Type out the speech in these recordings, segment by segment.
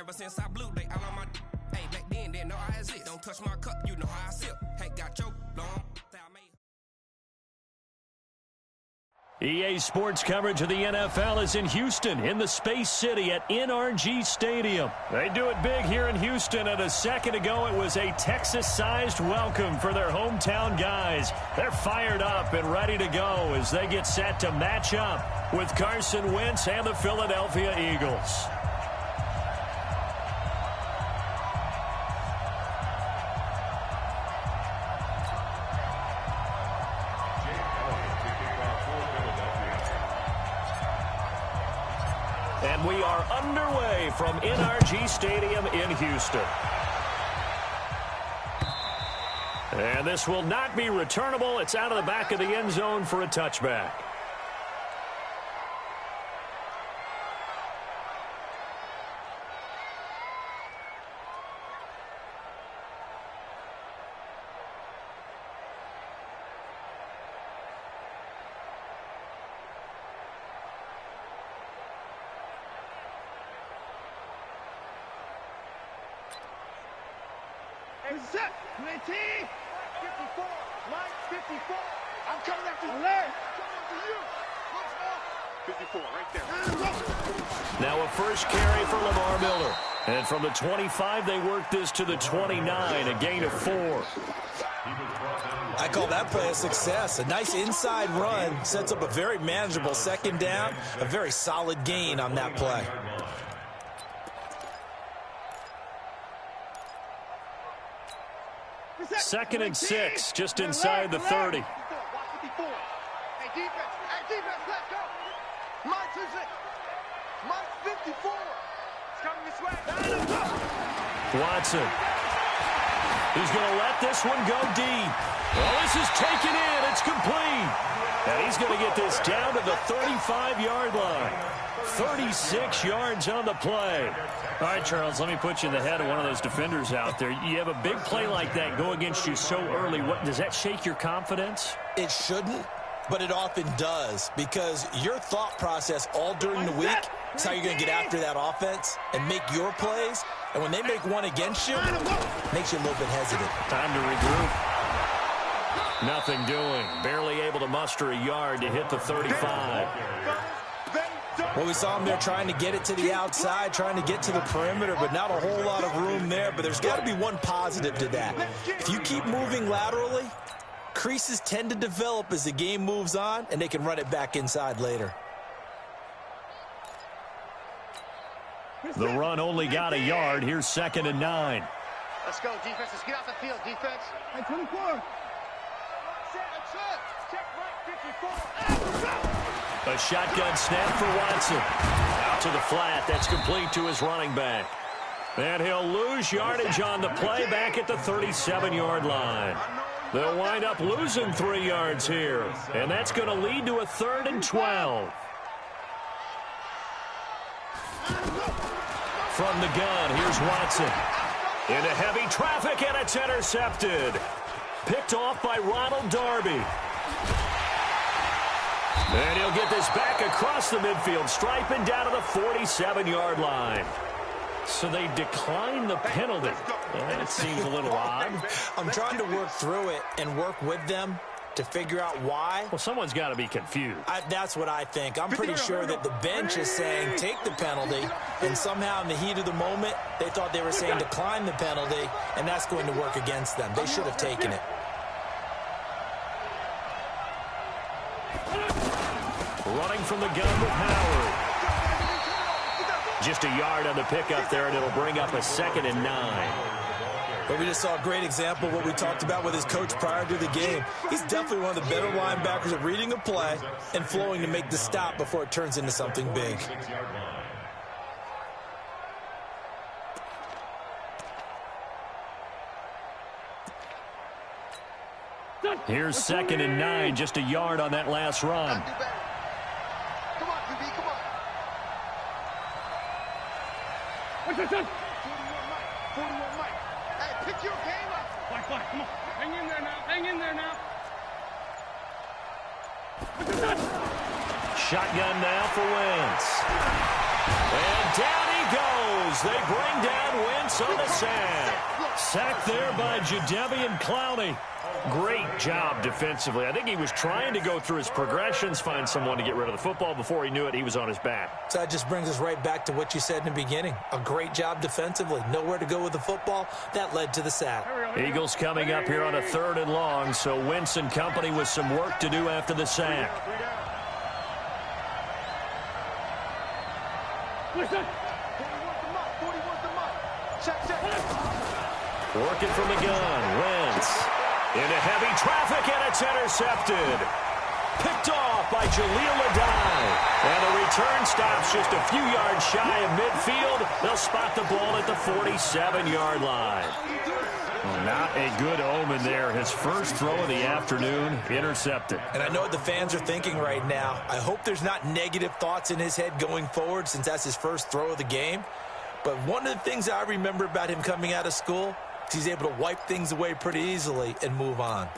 Ever since I blew, they all on my hey, back then, didn't know I exist. Don't touch my cup, you know how I sip. Hey, got your long. EA Sports coverage of the NFL is in Houston, in the Space City at NRG Stadium. They do it big here in Houston, and a second ago it was a Texas-sized welcome for their hometown guys. They're fired up and ready to go as they get set to match up with Carson Wentz and the Philadelphia Eagles. And we are underway from NRG Stadium in Houston. And this will not be returnable. It's out of the back of the end zone for a touchback. Set, 20, 54, Mike 54. I'm coming after you. Coming after you. 54, right there. Now a first carry for Lamar Miller. And from the 25, they work this to the 29, a gain of 4. I call that play a success. A nice inside run sets up a very manageable second down, a very solid gain on that play. Second and 6, just inside the 30. Hey, defense, let's go. Mike 54. It's coming this way. Watson. He's going to let this one go deep. Well, this is taken in. It's complete. And he's going to get this down to the 35-yard line. 36 yards on the play. All right, Charles, let me put you in the head of one of those defenders out there. You have a big play like that go against you so early. What does that shake your confidence? It shouldn't, but it often does, because your thought process all during the week is how you're going to get after that offense and make your plays. And when they make one against you, it makes you a little bit hesitant. Time to regroup. Nothing doing. Barely able to muster a yard to hit the 35. Well, we saw him there trying to get it to the outside, trying to get to the perimeter, but not a whole lot of room there. But there's got to be one positive to that. If you keep moving laterally, creases tend to develop as the game moves on, and they can run it back inside later. The run only got a yard. Here's 2nd and 9. Let's go, defense. Let's get off the field, defense. Hey, 24. Check right, 54. A shotgun snap for Watson. Out to the flat. That's complete to his running back. And he'll lose yardage on the play back at the 37-yard line. They'll wind up losing 3 yards here. And that's going to lead to a 3rd and 12. From the gun, here's Watson. Into heavy traffic, and it's intercepted. Picked off by Ronald Darby. And he'll get this back across the midfield stripe and down to the 47-yard line. So they decline the penalty. That seems a little odd. I'm trying to work through it and work with them to figure out why. Well, someone's got to be confused. That's what I think. I'm pretty sure that the bench is saying take the penalty, and somehow in the heat of the moment, they thought they were saying decline the penalty, and that's going to work against them. They should have taken it. Running from the gun with Howard. Just a yard on the pickup there, and it'll bring up a 2nd and 9. But we just saw a great example of what we talked about with his coach prior to the game. He's definitely one of the better linebackers at reading a play and flowing to make the stop before it turns into something big. Here's 2nd and 9, just a yard on that last run. Come on, QB, come on. What's that? 41 Mike. Hey, pick your game up. Come on. Hang in there now. What's that? Shotgun now for Wentz. And down he goes as they bring down Wentz on the sack. Sack there by Jadeveon Clowney. Great job defensively. I think he was trying to go through his progressions, find someone to get rid of the football. Before he knew it, he was on his back. So that just brings us right back to what you said in the beginning. A great job defensively. Nowhere to go with the football. That led to the sack. Eagles coming up here on a 3rd and long, so Wentz and company with some work to do after the sack. Working from the gun, Wentz. Into heavy traffic, and it's intercepted. Picked off by Jaleel Adai. And the return stops just a few yards shy of midfield. They'll spot the ball at the 47-yard line. Well, not a good omen there. His first throw of the afternoon, intercepted. And I know what the fans are thinking right now. I hope there's not negative thoughts in his head going forward since that's his first throw of the game. But one of the things I remember about him coming out of school, he's able to wipe things away pretty easily and move on.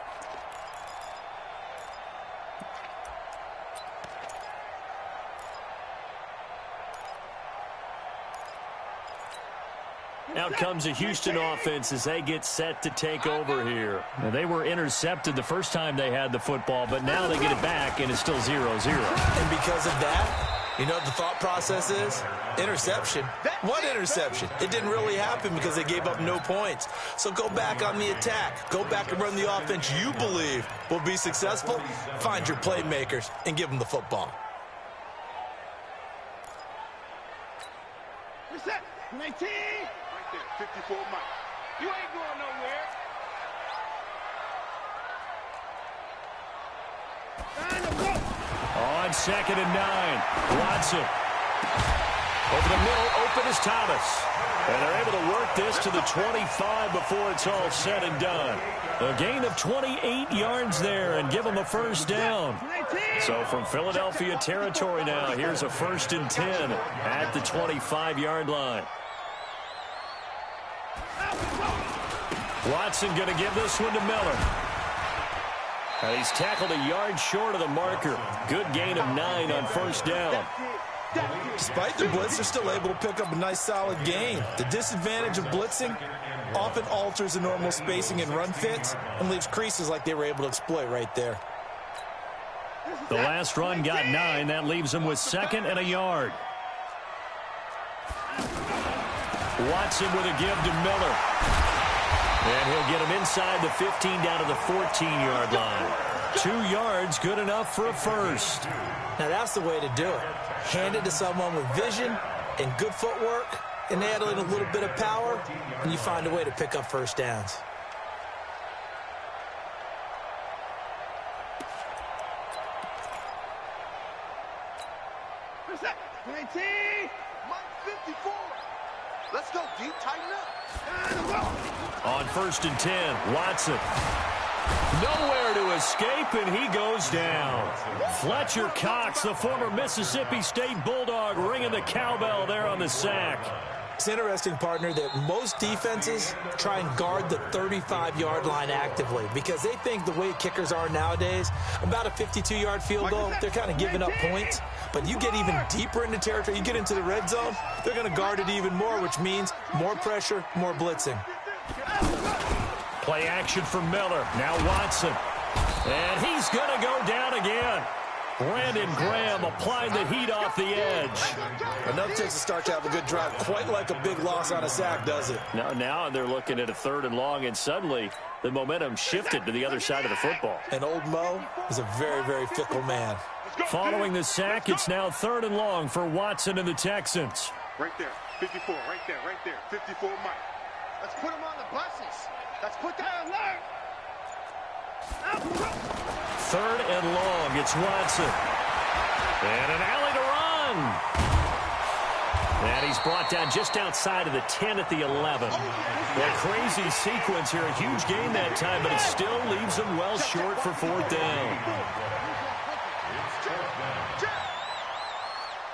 Out comes a Houston offense as they get set to take over here. Now, they were intercepted the first time they had the football, but now they get it back, and it's still 0-0. And because of that, you know what the thought process is? Interception. What interception? It didn't really happen because they gave up no points. So go back on the attack. Go back and run the offense you believe will be successful. Find your playmakers and give them the football. Reset. 19. Right there. 54 Mike. You ain't going nowhere. On 2nd and 9, Watson. Over the middle, open is Thomas. And they're able to work this to the 25 before it's all said and done. A gain of 28 yards there and give them a first down. So from Philadelphia territory now, here's a 1st and 10 at the 25-yard line. Watson going to give this one to Miller. And he's tackled a yard short of the marker. Good gain of 9 on first down. Despite the blitz, they're still able to pick up a nice solid gain. The disadvantage of blitzing often alters the normal spacing and run fits and leaves creases like they were able to exploit right there. The last run got 9. That leaves them with 2nd and a yard. Watson with a give to Miller. And he'll get him inside the 15 down to the 14-yard line. 2 yards, good enough for a first. Now that's the way to do it. Hand it to someone with vision and good footwork, and add in a little bit of power, and you find a way to pick up first downs. Reset. 19. Mike 54. Let's go deep, tighten up. On 1st and 10, Watson. Nowhere to escape, and he goes down. Fletcher Cox, the former Mississippi State Bulldog, ringing the cowbell there on the sack. It's interesting, partner, that most defenses try and guard the 35-yard line actively because they think the way kickers are nowadays, about a 52-yard field goal, they're kind of giving up points. But you get even deeper into territory, you get into the red zone, they're going to guard it even more, which means more pressure, more blitzing. Play action for Miller. Now Watson. And he's going to go down again. Brandon Graham applying the heat off the edge. Enough takes a start to have a good drive. Quite like a big loss on a sack, does it? Now they're looking at a 3rd and long, and suddenly the momentum shifted to the other side of the football. And old Mo is a very, very fickle man. Following the sack, it's now 3rd and long for Watson and the Texans. Right there. 54. Right there. Right there. 54 Mike. Let's put him on the buses. Let's put that alert. 3rd and long, it's Watson. And an alley to run. And he's brought down just outside of the 10 at the 11. A crazy sequence here, a huge gain that time, but it still leaves him well short for 4th down.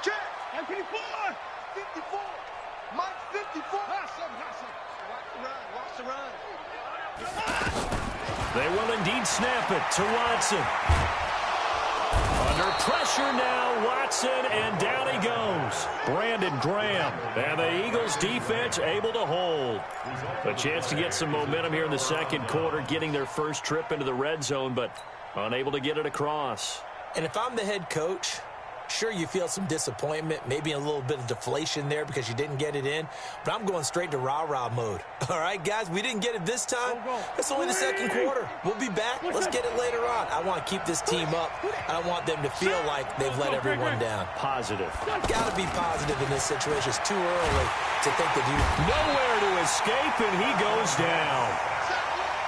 Check. 54. 54. Mike 54. Watch the run. They will indeed snap it to Watson. Under Pressure now, Watson, and down he goes. Brandon Graham. And the Eagles defense able to hold. A chance to get some momentum here in the second quarter, getting their first trip into the red zone, but unable to get it across. And if I'm the head coach, sure, you feel some disappointment, maybe a little bit of deflation there because you didn't get it in, but I'm going straight to rah-rah mode. All right, guys, we didn't get it this time. It's only the second quarter. We'll be back. Let's get it later on. I want to keep this team up. I don't want them to feel like they've let everyone down. Positive. Got to be positive in this situation. It's too early to think that you... Nowhere to escape, and he goes down.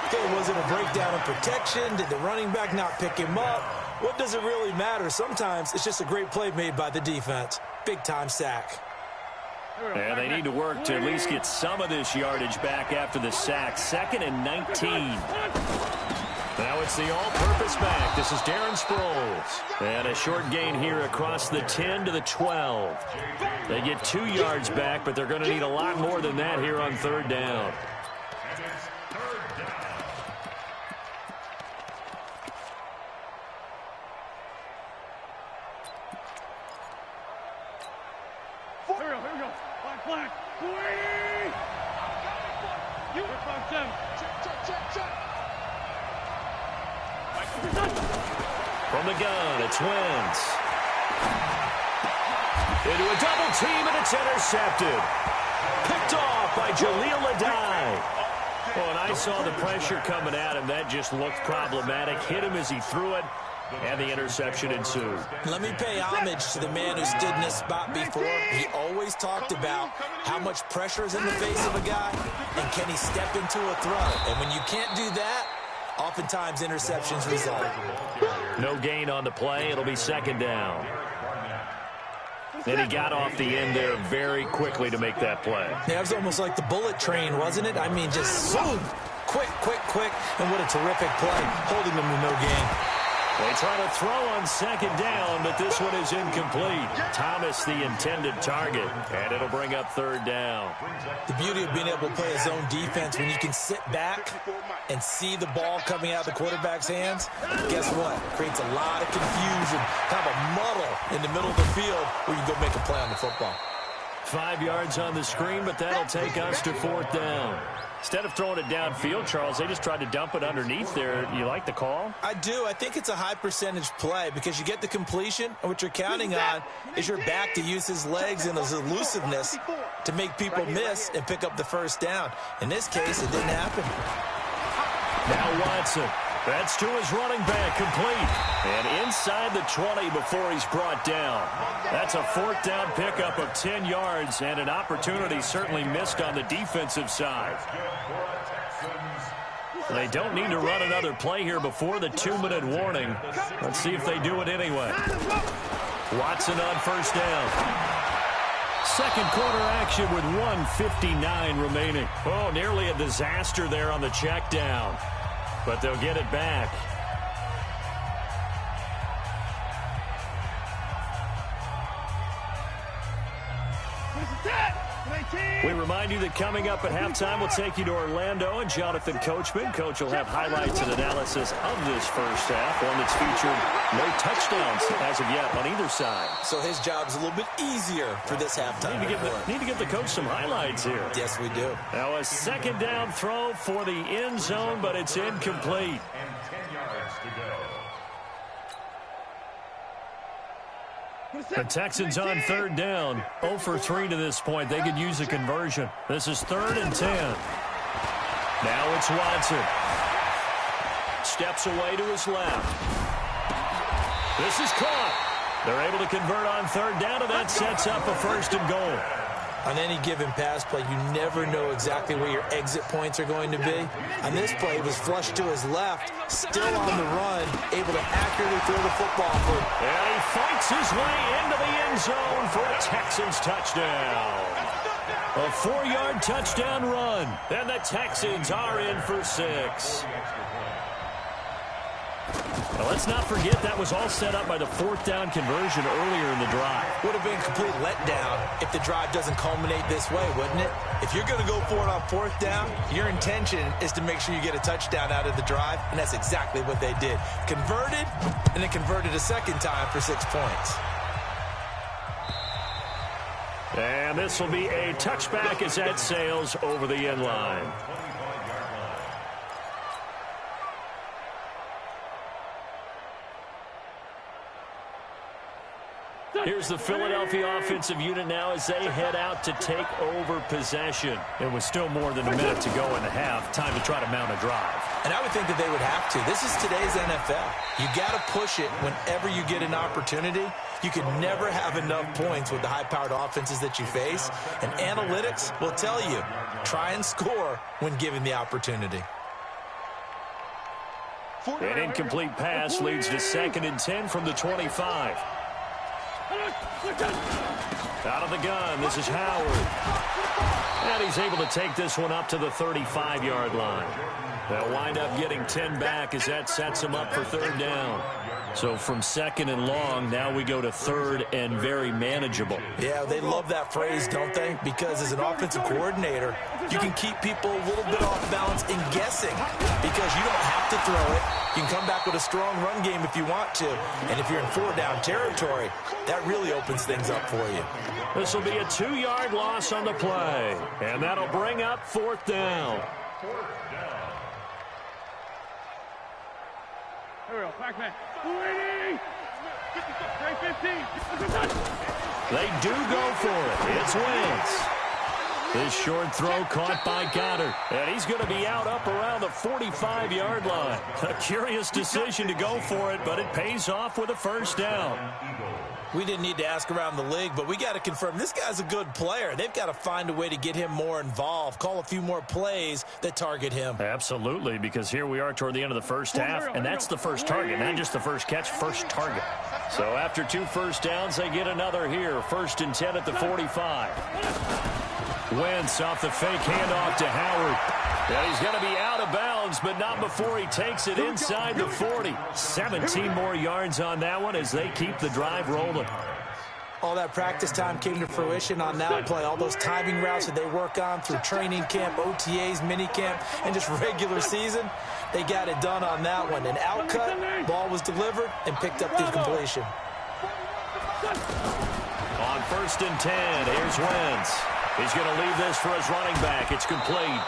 Okay, was it a breakdown in protection? Did the running back not pick him up? What does it really matter? Sometimes it's just a great play made by the defense. Big-time sack. And they need to work to at least get some of this yardage back after the sack. 2nd and 19. Now it's the all-purpose back. This is Darren Sproles. And a short gain here across the 10 to the 12. They get 2 yards back, but they're going to need a lot more than that here on 3rd down. From the gun, it's Wentz. Into a double team, and it's intercepted. Picked off by Jaleel Adai. Oh, and I saw the pressure coming at him. That just looked problematic. Hit him as he threw it, and the interception ensued. Let me pay homage to the man who stood in this spot before. He always talked about how much pressure is in the face of a guy, and can he step into a throw. And when you can't do that, oftentimes interceptions result. No gain on the play. It'll be 2nd down. Then he got off the end there very quickly to make that play. Yeah, it was almost like the bullet train, wasn't it? I mean, just boom, quick, and what a terrific play, holding them to no gain. They try to throw on 2nd down, but this one is incomplete. Thomas, the intended target, and it'll bring up 3rd down. The beauty of being able to play a zone defense, when you can sit back and see the ball coming out of the quarterback's hands, guess what? Creates a lot of confusion, kind of a muddle in the middle of the field where you go make a play on the football. 5 yards on the screen, but that'll take us to 4th down. Instead of throwing it downfield, Charles, they just tried to dump it underneath there. You like the call? I do. I think it's a high-percentage play because you get the completion, and what you're counting on is your back to use his legs and his elusiveness to make people miss and pick up the 1st down. In this case, it didn't happen. Now Watson. That's to his running back, complete. And inside the 20 before he's brought down. That's a 4th down pickup of 10 yards and an opportunity certainly missed on the defensive side. They don't need to run another play here before the 2-minute warning. Let's see if they do it anyway. Watson on 1st down. Second quarter action with 1:59 remaining. Oh, nearly a disaster there on the check down. But they'll get it back. We remind you that coming up at halftime, we'll take you to Orlando and Jonathan Coachman. Coach will have highlights and analysis of this first half, one that's featured no touchdowns as of yet on either side. So his job's a little bit easier for this halftime. Need to give the coach some highlights here. Yes, we do. Now a 2nd down throw for the end zone, but it's incomplete. And 10 yards to go. The Texans on 3rd down. 0 for 3 to this point. They could use a conversion. This is 3rd and 10. Now it's Watson. Steps away to his left. This is caught. They're able to convert on 3rd down, and that sets up a 1st and goal. On any given pass play, you never know exactly where your exit points are going to be. On this play, he was flushed to his left, still on the run, able to accurately throw the football. And he fights his way into the end zone for a Texans touchdown. A 4-yard touchdown run, and the Texans are in for 6. Well, let's not forget that was all set up by the 4th down conversion earlier in the drive. Would have been a complete letdown if the drive doesn't culminate this way, wouldn't it? If you're going to go for it on 4th down, your intention is to make sure you get a touchdown out of the drive, and that's exactly what they did. Converted, and then converted a second time for 6 points. And this will be a touchback as that sails over the end line. Here's the Philadelphia offensive unit now as they head out to take over possession. It was still more than a minute to go in the half. Time to try to mount a drive. And I would think that they would have to. This is today's NFL. You got to push it whenever you get an opportunity. You can never have enough points with the high-powered offenses that you face. And analytics will tell you, try and score when given the opportunity. An incomplete pass leads to 2nd and 10 from the 25. Out of the gun, this is Howard. And he's able to take this one up to the 35-yard line. They'll wind up getting 10 back as that sets him up for 3rd down. So from 2nd and long, now we go to 3rd and very manageable. Yeah, they love that phrase, don't they? Because as an offensive coordinator, you can keep people a little bit off balance and guessing because you don't have to throw it. You can come back with a strong run game if you want to. And if you're in 4-down territory, that really opens things up for you. This will be a 2-yard loss on the play. And that'll bring up 4th down. Here we go, Pac-Man. They do go for it. It's Wentz. This short throw caught by Goddard. And he's going to be out up around the 45-yard line. A curious decision to go for it, but it pays off with a 1st down. We didn't need to ask around the league, but we got to confirm this guy's a good player. They've got to find a way to get him more involved, call a few more plays that target him. Absolutely, because here we are toward the end of the 1st half, and that's the first target, not just the first catch, first target. So after 2 first downs, they get another here. 1st and 10 at the 45. Wentz off the fake handoff to Howard. And he's going to be out of bounds, but not before he takes it inside the 40. 17 more yards on that one as they keep the drive rolling. All that practice time came to fruition on that play. All those timing routes that they work on through training camp, OTAs, minicamp, and just regular season, they got it done on that one. An outcut, ball was delivered, and picked up the completion. On 1st and 10, here's Wentz. He's going to leave this for his running back. It's complete.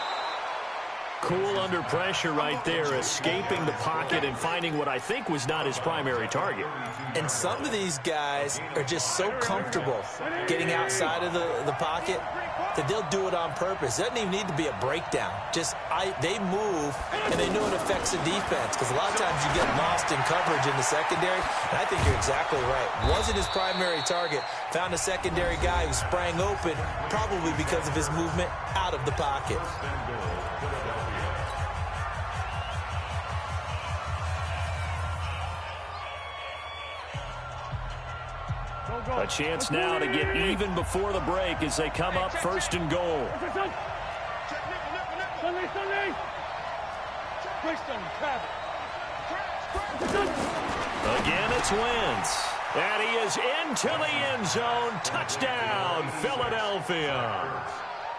Cool under pressure right there, escaping the pocket and finding what I think was not his primary target. And some of these guys are just so comfortable getting outside of the pocket that they'll do it on purpose. It doesn't even need to be a breakdown. Just they move, and they know it affects the defense because a lot of times you get lost in coverage in the secondary, and I think you're exactly right. Wasn't his primary target. Found a secondary guy who sprang open, probably because of his movement out of the pocket. A chance now to get even before the break as they come up 1st and goal. Again, it's Wentz. And he is into the end zone. Touchdown, Philadelphia.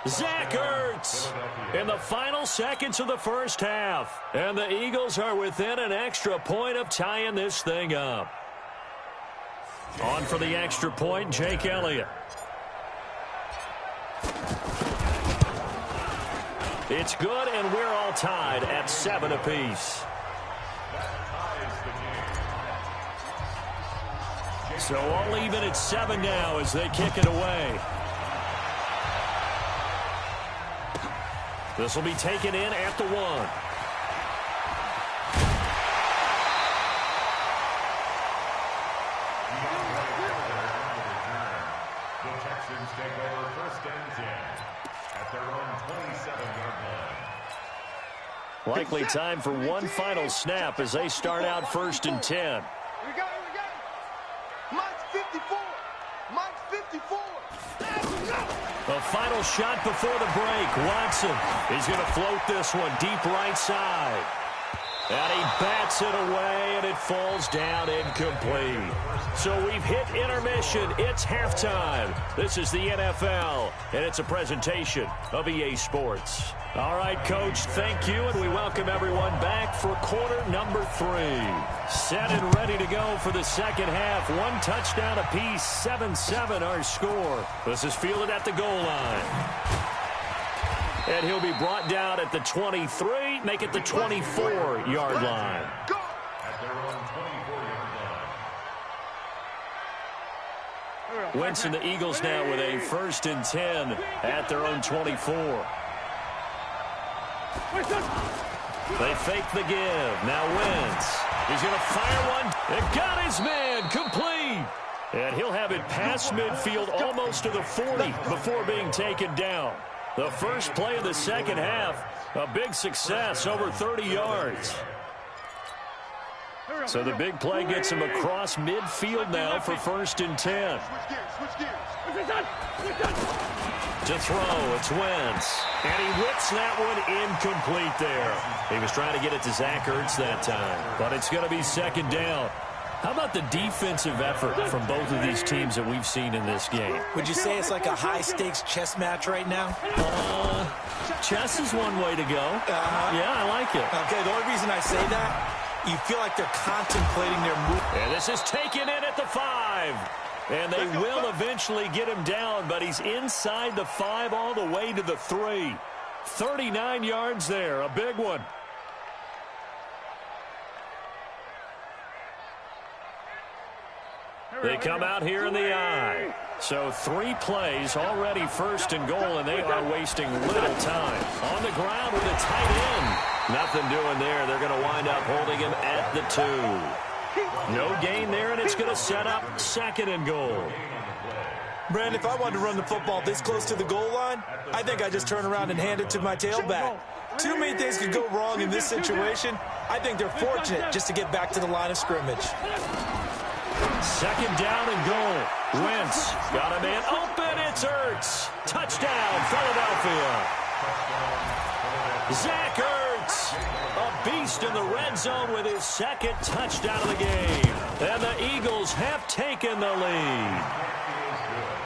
Zach Ertz in the final seconds of the 1st half. And the Eagles are within an extra point of tying this thing up. On for the extra point, Jake Elliott. It's good, and we're all tied at 7 apiece. So all even at 7 now as they kick it away. This will be taken in at the 1. Likely time for one final snap as they start out 1st and 10. We got it. Mike's 54. Mike's 54. The final shot before the break. Watson is going to float this one deep right side. And he bats it away, and it falls down incomplete. So we've hit intermission. It's halftime. This is the NFL, and it's a presentation of EA Sports. All right, Coach, thank you, and we welcome everyone back for quarter number 3. Set and ready to go for the second half. 1 touchdown apiece, 7-7 our score. This is fielded at the goal line. And he'll be brought down at the 23, make it the 24-yard line. Wentz and the Eagles now with a 1st and 10 at their own 24. They fake the give. Now Wentz. He's going to fire one. It got his man. Complete. And he'll have it past midfield almost to the 40 before being taken down. The first play of the second half, a big success, over 30 yards. So the big play gets him across midfield now for 1st and 10. To throw, it's Wentz. And he whips that one incomplete there. He was trying to get it to Zach Ertz that time. But it's going to be 2nd down. How about the defensive effort from both of these teams that we've seen in this game? Would you say it's like a high-stakes chess match right now? Chess is one way to go. Yeah, I like it. Okay, the only reason I say that, you feel like they're contemplating their move. And this is taken in at the 5. And they will eventually get him down, but he's inside the 5 all the way to the 3. 39 yards there, a big one. They come out here in the I. So 3 plays, already 1st and goal, and they are wasting little time. On the ground with a tight end. Nothing doing there. They're going to wind up holding him at the 2. No gain there, and it's going to set up 2nd and goal. Brandon, if I wanted to run the football this close to the goal line, I think I just turn around and hand it to my tailback. Too many things could go wrong in this situation. I think they're fortunate just to get back to the line of scrimmage. 2nd down and goal. Wentz got a man open. It's Ertz. Touchdown, Philadelphia. Zach Ertz, a beast in the red zone with his 2nd touchdown of the game. And the Eagles have taken the lead.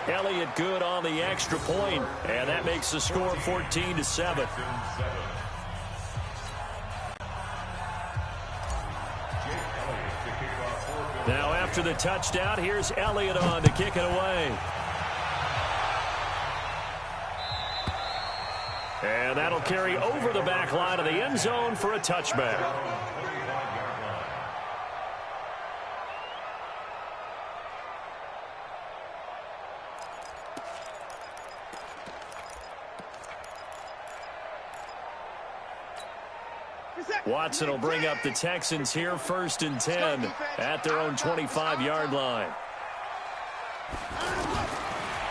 Elliott good on the extra point, and that makes the score 14-7. Now after the touchdown, here's Elliott on to kick it away. And that'll carry over the back line of the end zone for a touchback. Watson will bring up the Texans here, 1st and 10 at their own 25-yard line.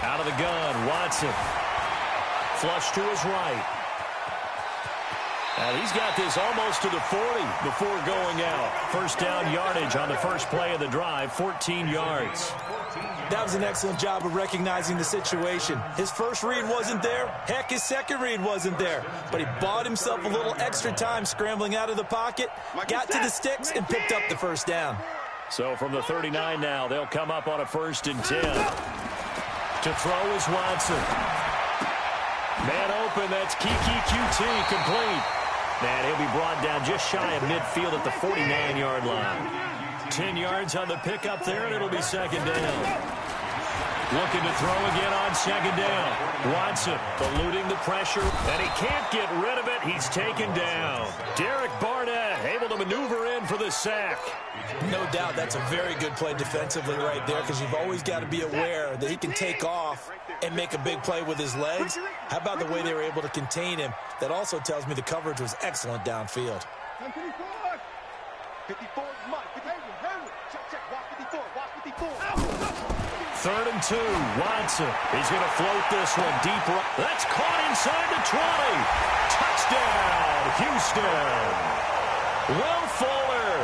Out of the gun, Watson. Flush to his right. And he's got this almost to the 40 before going out. 1st down yardage on the first play of the drive, 14 yards. That was an excellent job of recognizing the situation. His first read wasn't there. Heck, his second read wasn't there. But he bought himself a little extra time scrambling out of the pocket, got to the sticks, and picked up the 1st down. So from the 39 now, they'll come up on a 1st and 10. To throw is Watson. Man open, that's Kiki QT, complete. And he'll be brought down just shy of midfield at the 49-yard line. 10 yards on the pickup there, and it'll be 2nd down. Looking to throw again on 2nd down. Watson eluding the pressure, and he can't get rid of it. He's taken down. Derek Barnett able to maneuver in for the sack. No doubt that's a very good play defensively right there, because you've always got to be aware that he can take off and make a big play with his legs. How about the way they were able to contain him? That also tells me the coverage was excellent downfield. 54 is Mike. 54. Check. Watch 54. Watch 54. 3rd and 2. Watson. He's going to float this one deep right. That's caught inside the 20. Touchdown, Houston. Will Fuller,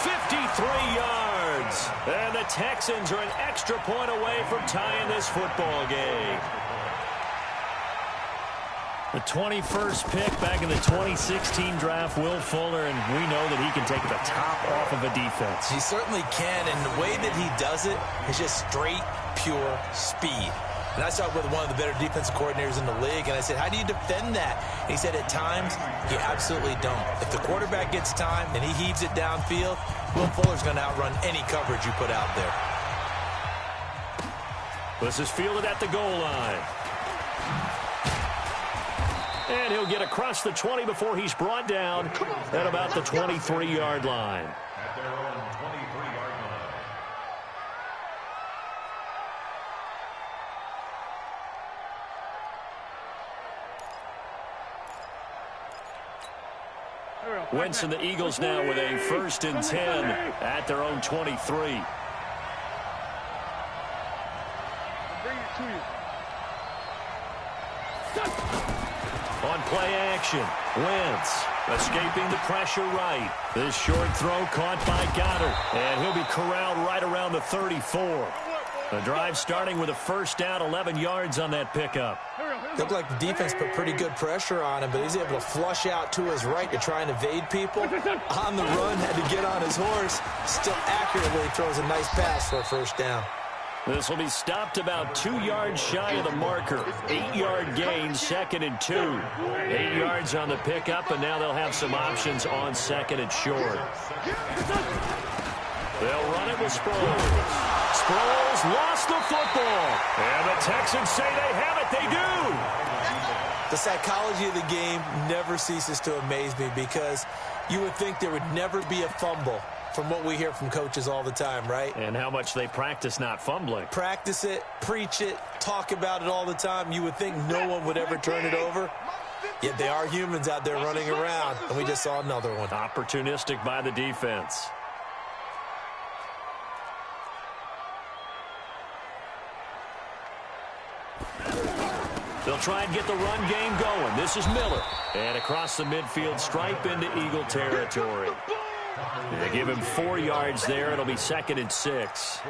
53 yards. And the Texans are an extra point away from tying this football game. The 21st pick back in the 2016 draft, Will Fuller, and we know that he can take the top off of a defense. He certainly can, and the way that he does it is just straight, pure speed. And I talked with one of the better defensive coordinators in the league, and I said, how do you defend that? And he said, at times, you absolutely don't. If the quarterback gets time and he heaves it downfield, Will Fuller's going to outrun any coverage you put out there. This is fielded at the goal line. And he'll get across the 20 before he's brought down at about the 23-yard line. At their own 23-yard line. Wentz and the Eagles now with a 1st and 10 at their own 23. Bring it to you. On play action, Wentz escaping the pressure right. This short throw caught by Goddard, and he'll be corralled right around the 34. The drive starting with a 1st down, 11 yards on that pickup. Looked like the defense put pretty good pressure on him, but he's able to flush out to his right to try and evade people. On the run, had to get on his horse. Still accurately throws a nice pass for a 1st down. This will be stopped about 2 yards shy of the marker. 8-yard gain, 2nd and 2. 8 yards on the pickup, and now they'll have some options on 2nd and short. They'll run it with Sproles. Sproles lost the football. And the Texans say they have it. They do. The psychology of the game never ceases to amaze me because you would think there would never be a fumble from what we hear from coaches all the time, right? And how much they practice not fumbling. Practice it, preach it, talk about it all the time. You would think no one would ever turn it over. Yet they are humans out there running around, and we just saw another one. Opportunistic by the defense. They'll try and get the run game going. This is Miller. And across the midfield stripe into Eagle territory. They give him 4 yards there. It'll be 2nd and 6.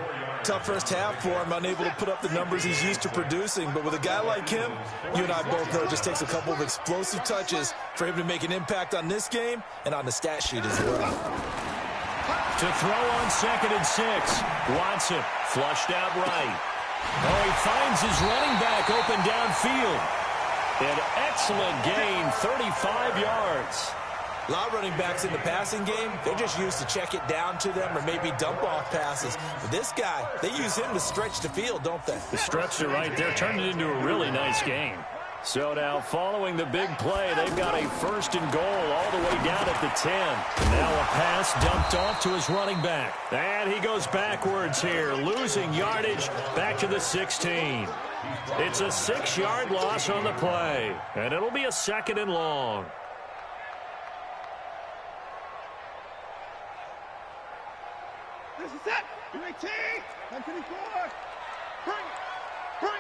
Tough first half for him, unable to put up the numbers he's used to producing. But with a guy like him, you and I both know it just takes a couple of explosive touches for him to make an impact on this game and on the stat sheet as well. To throw on 2nd and 6. Watson flushed out right. Oh, he finds his running back open downfield. An excellent gain, 35 yards. A lot of running backs in the passing game, they're just used to check it down to them or maybe dump off passes. But this guy, they use him to stretch the field, don't they? They stretched it right there, turned it into a really nice game. So now following the big play, they've got a 1st and goal all the way down at the 10. Now a pass dumped off to his running back. And he goes backwards here, losing yardage back to the 16. It's a 6-yard loss on the play, and it'll be a 2nd and long. This is it. You make T. 10-24. Bring it. Bring it.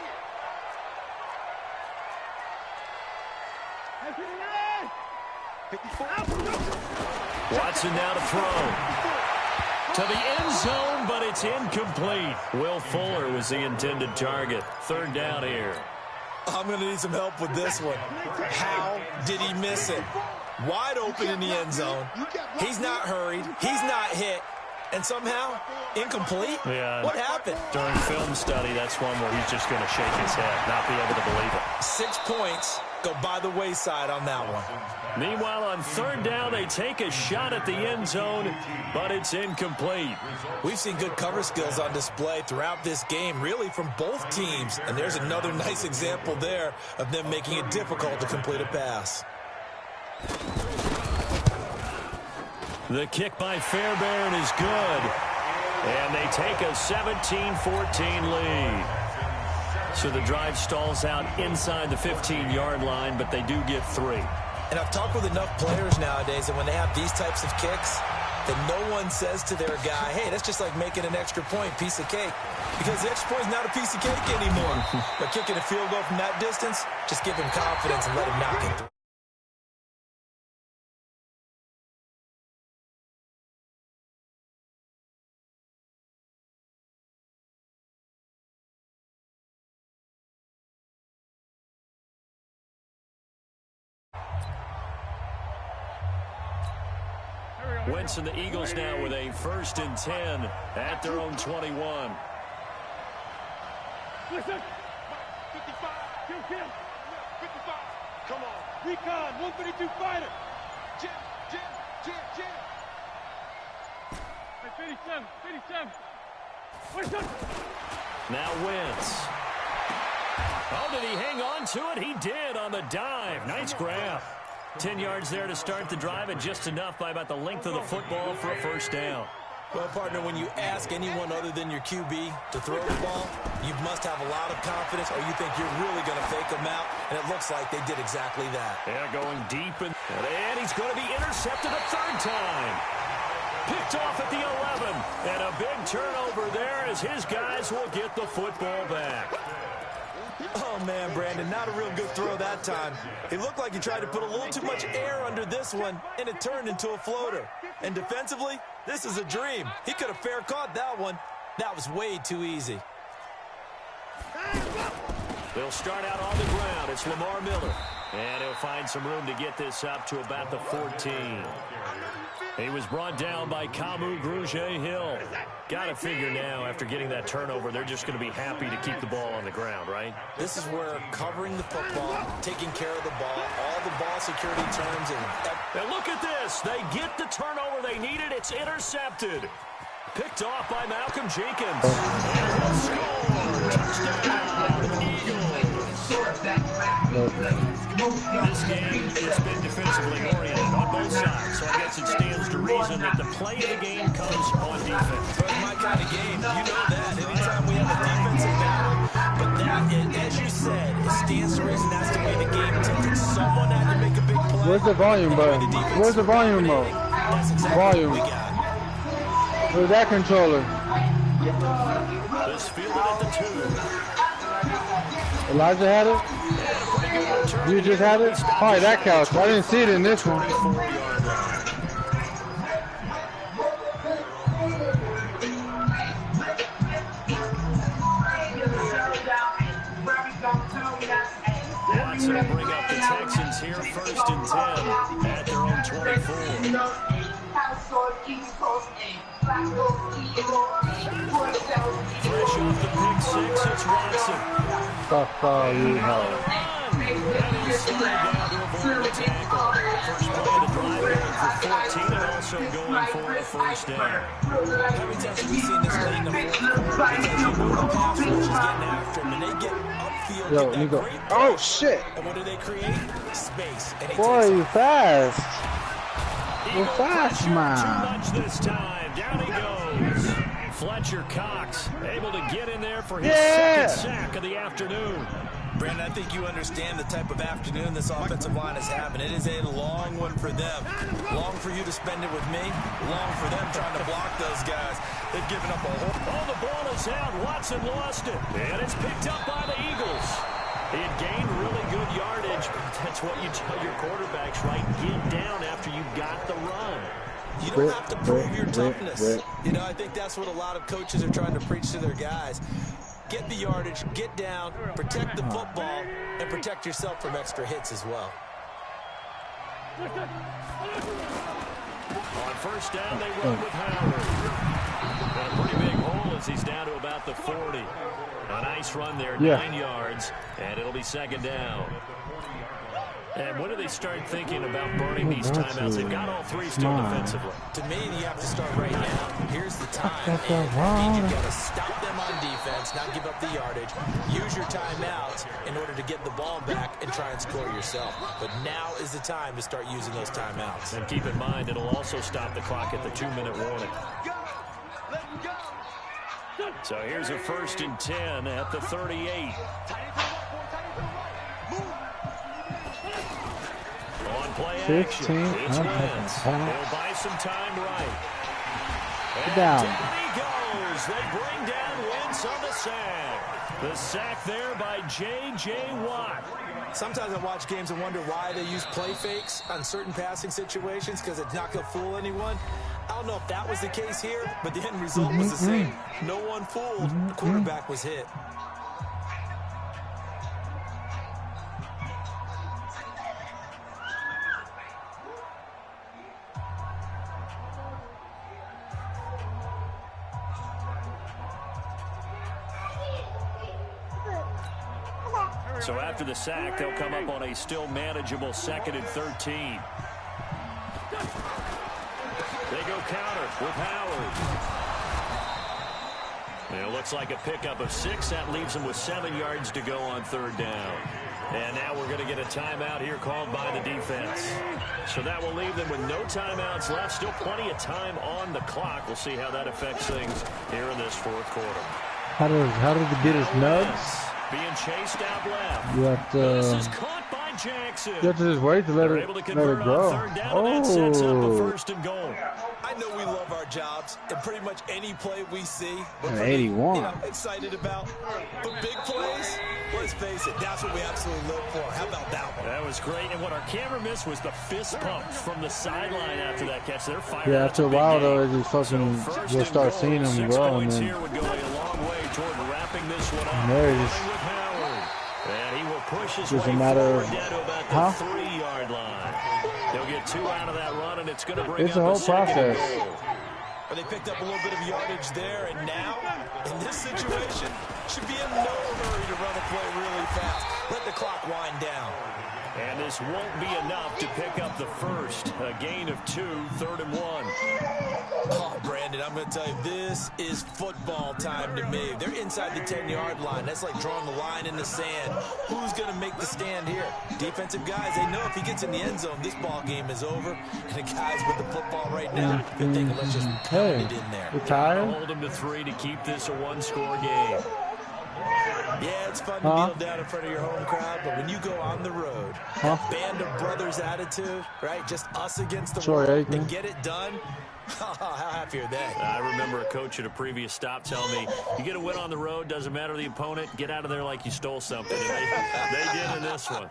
10-29. Watson now to throw. To the end zone, but it's incomplete. Will Fuller was the intended target. 3rd down here. I'm going to need some help with this one. How did he miss it? Wide open in the end zone. He's not hurried. He's not hit. And somehow, incomplete? Yeah. What happened? During film study, that's one where he's just going to shake his head, not be able to believe it. 6 points go by the wayside on that one. Meanwhile, on 3rd down, they take a shot at the end zone, but it's incomplete. We've seen good cover skills on display throughout this game, really from both teams. And there's another nice example there of them making it difficult to complete a pass. The kick by Fairbairn is good. And they take a 17-14 lead. So the drive stalls out inside the 15-yard line, but they do get 3. And I've talked with enough players nowadays that when they have these types of kicks, that no one says to their guy, hey, that's just like making an extra point, piece of cake. Because the extra point is not a piece of cake anymore. But kicking a field goal from that distance, just give him confidence and let him knock it through. Wentz and the Eagles now with a 1st and 10 at their own 21. Listen. 55. Kill. 55. Come on. Recon. 132 fighter. Jim. 57. Listen. Now Wentz. Oh, did he hang on to it? He did on the dive. Nice grab. 10 yards there to start the drive, and just enough by about the length of the football for a 1st down. Well, partner, when you ask anyone other than your QB to throw the ball, you must have a lot of confidence, or you think you're really going to fake them out, and it looks like they did exactly that. Yeah, going deep, and he's going to be intercepted a 3rd time. Picked off at the 11, and a big turnover there as his guys will get the football back. Oh, man, Brandon, not a real good throw that time. It looked like he tried to put a little too much air under this one, and it turned into a floater. And defensively, this is a dream. He could have fair caught that one. That was way too easy. They'll start out on the ground. It's Lamar Miller. And he'll find some room to get this up to about the 14. He was brought down by Kamu Grugier-Hill. Got to figure now, after getting that turnover, they're just going to be happy to keep the ball on the ground, right? This is where covering the football, taking care of the ball, all the ball security terms. And look at this. They get the turnover they needed. It's intercepted. Picked off by Malcolm Jenkins. And he'll score. Touchdown, Eagles. This game has been defensively oriented on both sides, so I guess it stands to reason that the play of the game comes on defense. But it's my kind of game. You know that. Anytime we have a defensive battle, but that, as you said, it stands to reason that's the way the game tilted. Someone had to make a big play. Where's the volume button? Where's the volume mode? Volume. Where's that controller? This fielded at the 2. Elijah had it? You just had it? Probably that couch. I didn't see it in this one. Watson will bring up the Texans here, 1st and 10 at their own 24. Fresh off the pick 6, it's Watson. Fuck all you know. First play of the drive, going for 14 and also going for a 1st down. How many times have we seen this late in the 4th quarter? It's actually moving the pass rush is getting after him, and they get upfield, Yo, get that Nico. great Oh, push. shit. And what do they create? Space. And he Boy, takes you off. fast. You're Eagle fast, pressure, man. Too much this time. Down he goes. Fletcher Cox able to get in there for his 2nd sack of the afternoon. Brandon, I think you understand the type of afternoon this offensive line is having. It is a long one for them. Long for you to spend it with me. Long for them trying to block those guys. They've given up a whole... Oh, the ball is out. Watson lost it. And it's picked up by the Eagles. He had gained really good yardage. That's what you tell your quarterbacks, right? Get down after you've got the run. You don't have to prove your toughness. You know, I think that's what a lot of coaches are trying to preach to their guys. Get the yardage, get down, protect the football, and protect yourself from extra hits as well. On 1st down, they run with Howard. Got a pretty big hole as he's down to about the 40. A nice run there, 9 yards, and it'll be 2nd down. And when do they start thinking about burning these timeouts? They've got all 3 still defensively. To me, you have to start right now. Here's the time. And you've got to stop them on defense, not give up the yardage. Use your timeouts in order to get the ball back and try and score yourself. But now is the time to start using those timeouts. And keep in mind, it'll also stop the clock at the 2-minute warning. So here's a 1st and 10 at the 38. On play action, it's Wentz. He'll buy some time right. And down he goes. They bring down Wentz on the sack. The sack there by J.J. Watt. Sometimes I watch games and wonder why they use play fakes on certain passing situations, because it's not going to fool anyone. I don't know if that was the case here, but the end result was the same. No one fooled. The quarterback was hit. So after the sack, they'll come up on a still manageable 2nd and 13. They go counter with Howard. And it looks like a pickup of 6. That leaves them with 7 yards to go on 3rd down. And now we're going to get a timeout here called by the defense. So that will leave them with no timeouts left. Still plenty of time on the clock. We'll see how that affects things here in this 4th quarter. How did he get his nuts? Being chased out left. You have to. This is caught by Jackson. You have to just wait to let it grow. That sets up a 1st and goal. I know we love our jobs and pretty much any play we see. But 81. Excited about. But big plays, let's face it, that's what we absolutely live for. How about that one? That was great. And what our camera missed was the fist pump from the sideline after that catch. They're firing. Yeah, after a while though, you fucking you'll start seeing them 6 grow. points And here would go a long way toward wrapping this one up. there he is. With Howard. And he will push his Just way a matter forward of down to about the 3-yard line. They'll get 2 out of that run, and it's going to bring it's up a whole the 2nd process. goal. But they picked up a little bit of yardage there, and now, in this situation, should be in no hurry to run a play really fast. Let the clock wind down. And this won't be enough to pick up the first. A gain of 2, 3rd and 1. Oh, Brandon, I'm going to tell you, this is football time to me. They're inside the 10-yard line. That's like drawing the line in the sand. Who's going to make the stand here? Defensive guys, they know if he gets in the end zone, this ball game is over. And the guys with the football right now, they're thinking, let's just pound it in there. You tired? Hold them to 3 to keep this a 1-score game. Yeah, it's fun to kneel down in front of your home crowd, but when you go on the road, band of brothers attitude, right? Just us against the world and get it done. How happy are they? I remember a coach at a previous stop telling me, you get a win on the road, doesn't matter the opponent, get out of there like you stole something. And they did in this one.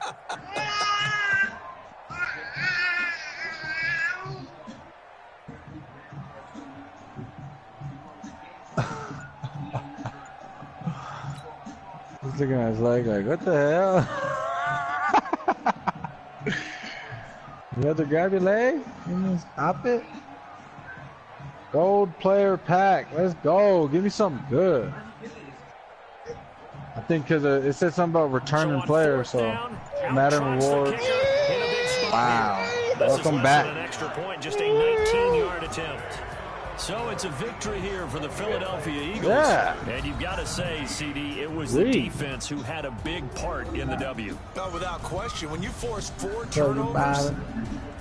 He's looking at his leg like, what the hell? You have to grab your leg and stop it? Gold player pack. Let's go. Give me something good. I think because it said something about returning players, so Madden rewards. Wow. Welcome back. An extra point, just a 19-yard attempt. So it's a victory here for the Philadelphia Eagles. Yeah. And you've got to say, CD, it was the defense who had a big part in the W. No, without question. When you force 4 turnovers,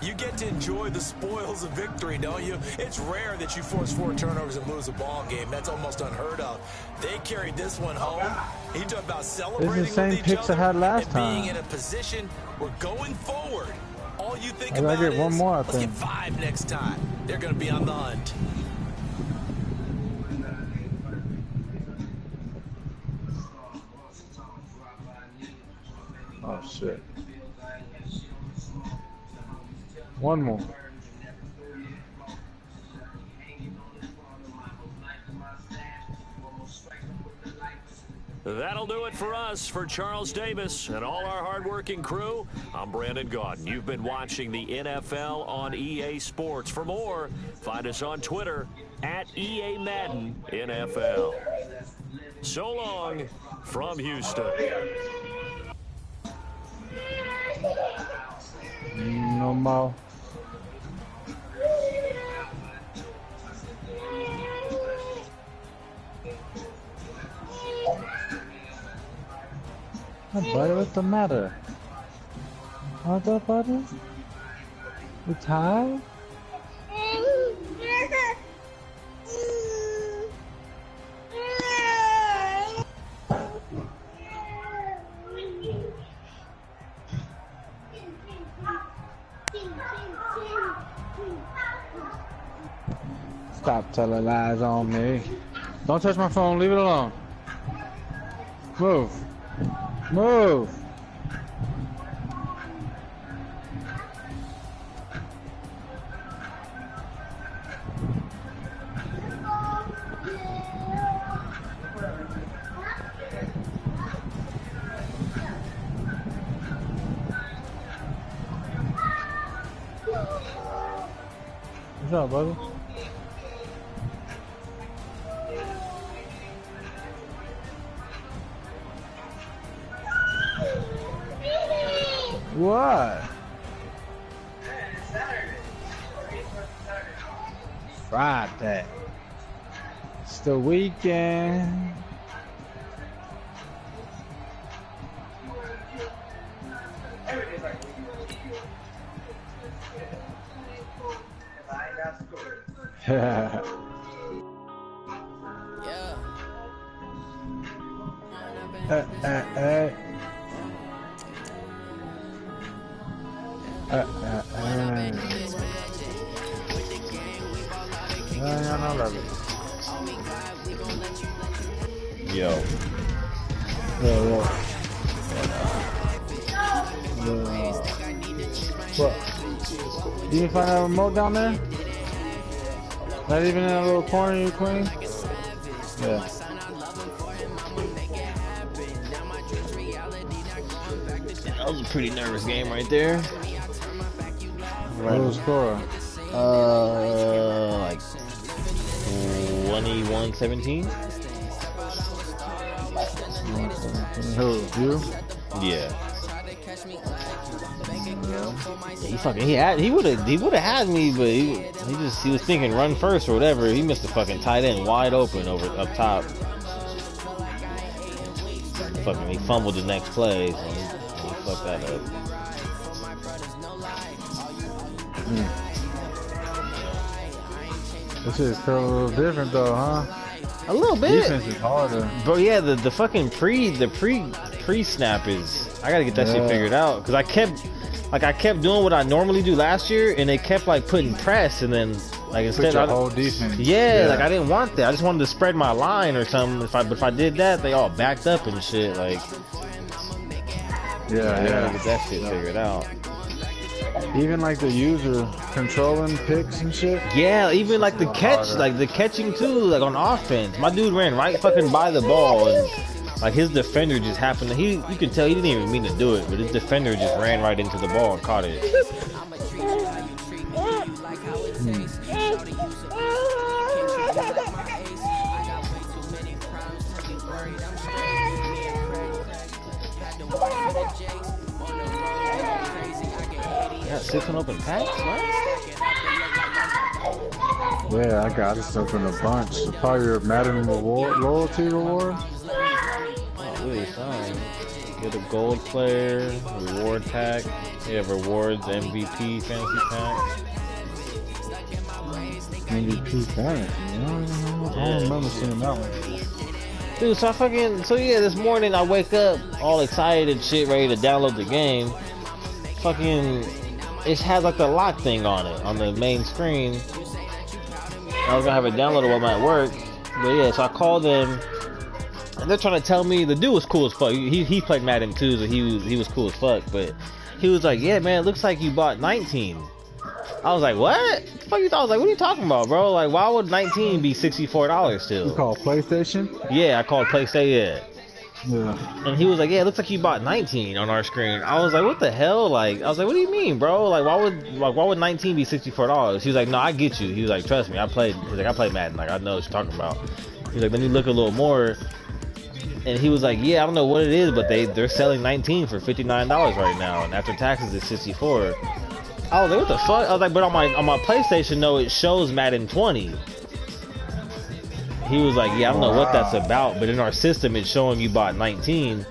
you get to enjoy the spoils of victory, don't you? It's rare that you force 4 turnovers and lose a ball game. That's almost unheard of. They carried this one home. You talk about celebrating the same with each picks I other had last and time. being in a position where going forward, all you think I gotta about get one is, more, I let's get think. 5 next time. They're going to be on the hunt. Oh, shit. One more. That'll do it for us. For Charles Davis and all our hardworking crew, I'm Brandon Gaudin. You've been watching the NFL on EA Sports. For more, find us on Twitter at EA Madden NFL. So long from Houston. No more. Hey, buddy, what's the matter? What's up, buddy? You tired? Stop telling lies on me. Don't touch my phone, leave it alone. Move. Move. What's up, brother? What? Friday. It's the weekend. Yeah. Yo. What? You didn't find that remote down there? Not even in that little corner you clean? Yeah. That was a pretty nervous game right there. What was the score? Like 21-17. Who? You? Yeah. He would have had me, but he was thinking run first or whatever. He missed the fucking tight end wide open over up top. Fucking he fumbled the next play, so he fucked that up. This shit felt a little different though, huh? A little bit. Defense is harder. Bro, yeah, the fucking pre-snap is, I gotta get that shit figured out, because I kept doing what I normally do last year, and they kept like putting press, and then like instead of whole defense. Yeah, like I didn't want that. I just wanted to spread my line or something. If I did that, they all backed up and shit. Like, I gotta get that shit figured out. Even like the user controlling picks and shit. Yeah, even like the catch, like the catching too, like on offense. My dude ran right fucking by the ball, and like his defender just happened to, you can tell he didn't even mean to do it, but his defender just ran right into the ball and caught it. Got 6 open packs, what? Yeah, I got this open a bunch. Probably your Madden reward, loyalty reward. Oh, really fine. Get a gold player, reward pack. You have rewards, MVP, fantasy pack. MVP fantasy, I don't remember seeing that one. Dude, so yeah, this morning I wake up all excited and shit, ready to download the game. Fucking, it has like the lock thing on it, on the main screen. I was gonna have it downloaded while I'm at work, but yeah, so I called them, and they're trying to tell me, the dude was cool as fuck. He played Madden too, so he was cool as fuck, but he was like, yeah man, it looks like you bought 19. I was like, what? The fuck you thought? I was like, what are you talking about, bro? Like, why would 19 be $64 still? You called PlayStation? Yeah, I called PlayStation, Yeah. And he was like, yeah, it looks like you bought 19 on our screen. I was like, what the hell? Like, I was like, what do you mean, bro? Like, why would 19 be $64? He was like, no, I get you. He was like, trust me, I played Madden. Like, I know what you're talking about. He's like, let me look a little more. And he was like, yeah, I don't know what it is, but they're selling 19 for $59 right now, and after taxes it's 64. I was like, what the fuck? I was like, but on my PlayStation, no, it shows Madden 20. He was like, yeah, I don't know what that's about, but in our system, it's showing you bought 19.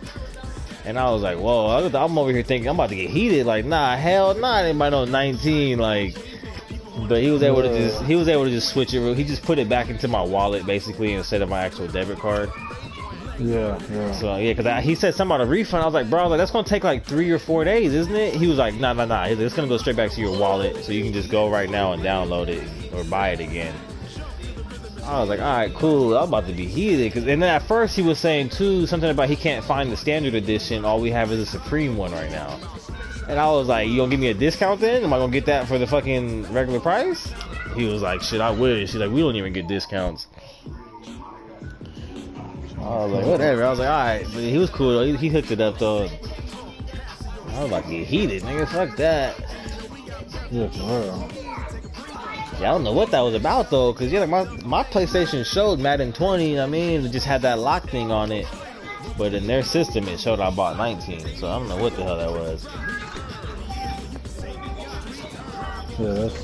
And I was like, whoa, I'm over here thinking I'm about to get heated. Like, nah, hell nah, anybody know 19. Like, but he was able to just switch it. He just put it back into my wallet basically instead of my actual debit card. Yeah. So yeah, because he said something about a refund. I was like, bro, I was like, that's gonna take like 3 or 4 days, isn't it? He was like, nah. He's like, it's gonna go straight back to your wallet, so you can just go right now and download it or buy it again. I was like, all right, cool. I'm about to be heated, and then at first he was saying too something about he can't find the standard edition. All we have is a Supreme one right now. And I was like, you gonna give me a discount then? Am I gonna get that for the fucking regular price? He was like, shit, I wish. He's like, we don't even get discounts. I was like, whatever. I was like, alright. But he was cool though. He hooked it up though. I was like, get heated, nigga. Fuck that. Yeah, for real. Yeah, I don't know what that was about though. Cause yeah, like my PlayStation showed Madden 20. I mean, it just had that lock thing on it. But in their system, it showed I bought 19. So I don't know what the hell that was. Yeah, that's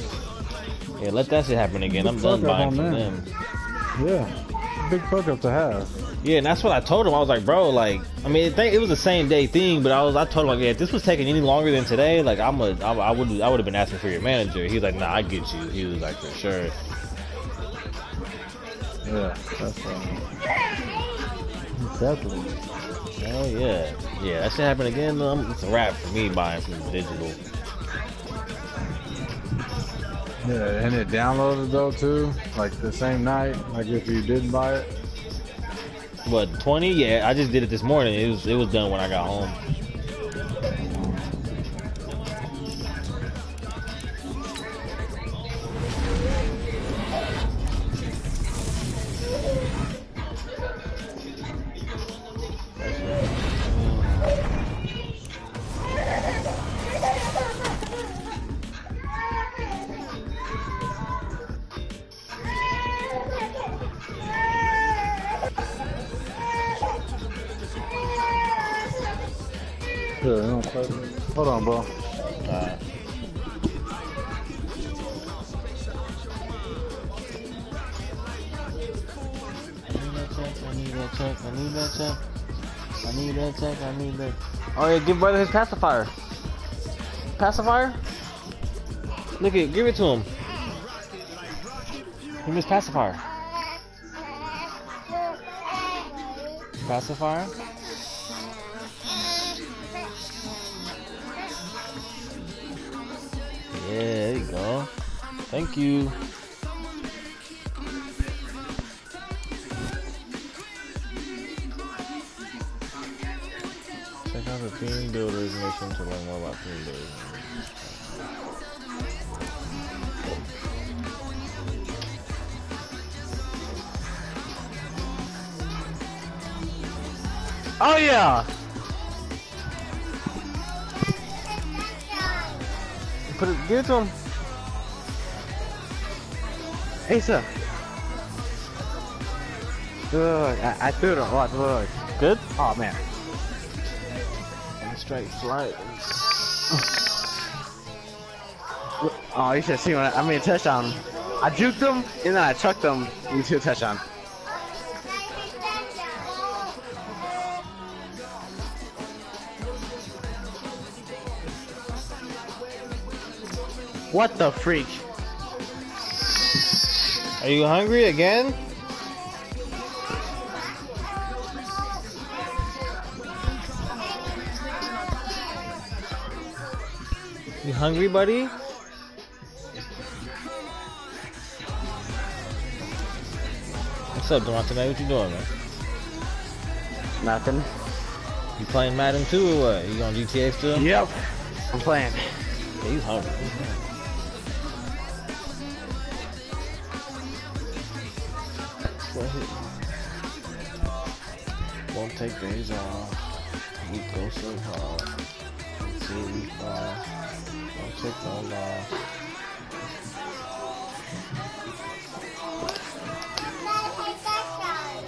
Yeah, let that shit happen again. I'm done buying from them. Yeah, big fuck up to have. Yeah, and that's what I told him. I was like, bro, like, I mean, it was the same day thing, but I told him, like, yeah, if this was taking any longer than today, like, I would have been asking for your manager. He was like, nah, I get you. He was like, for sure. Yeah, that's definitely. Hell yeah. Yeah, that shit happen again. It's a wrap for me buying from digital. Yeah, and it downloaded though too, like the same night, like if you didn't buy it. What, 20? Yeah, I just did it this morning. It was done when I got home. Hold on, bro. Alright. I need that check. Oh yeah, give brother his pacifier. Pacifier? Look it, give it to him. Give him his pacifier. Pacifier? Yeah, there you go. Thank you. Check out the team builders mission to learn more about team builders. Oh yeah. Give it to him. Hey, sir. Look, I threw it. Watch, look. Good? Oh man. And straight flight. Oh, you should see when I made a touchdown. I juked him and then I chucked him into a touchdown. What the freak? Are you hungry again? You hungry, buddy? What's up, Devontae? What you doing, man? Nothing. You playing Madden too or what? You on GTA still? Yep. I'm playing. Yeah, he's hungry. Won't take days off. We go so hard. Until we fall. Don't take no loss.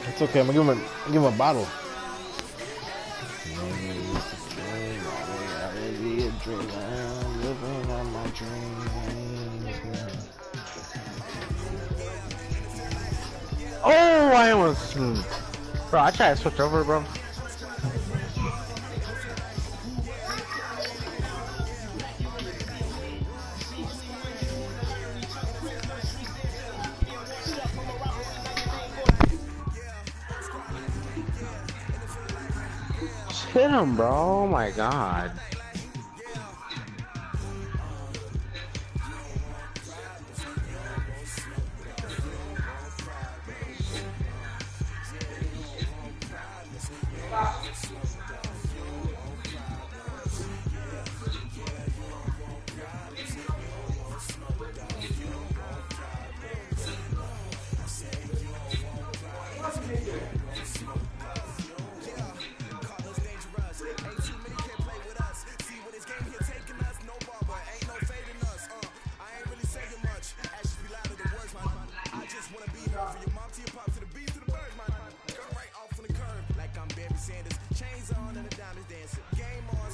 It's okay. I'm gonna give him a bottle. Oh, I almost. Bro, I tried to switch over, bro. Hit him, bro. Oh my god.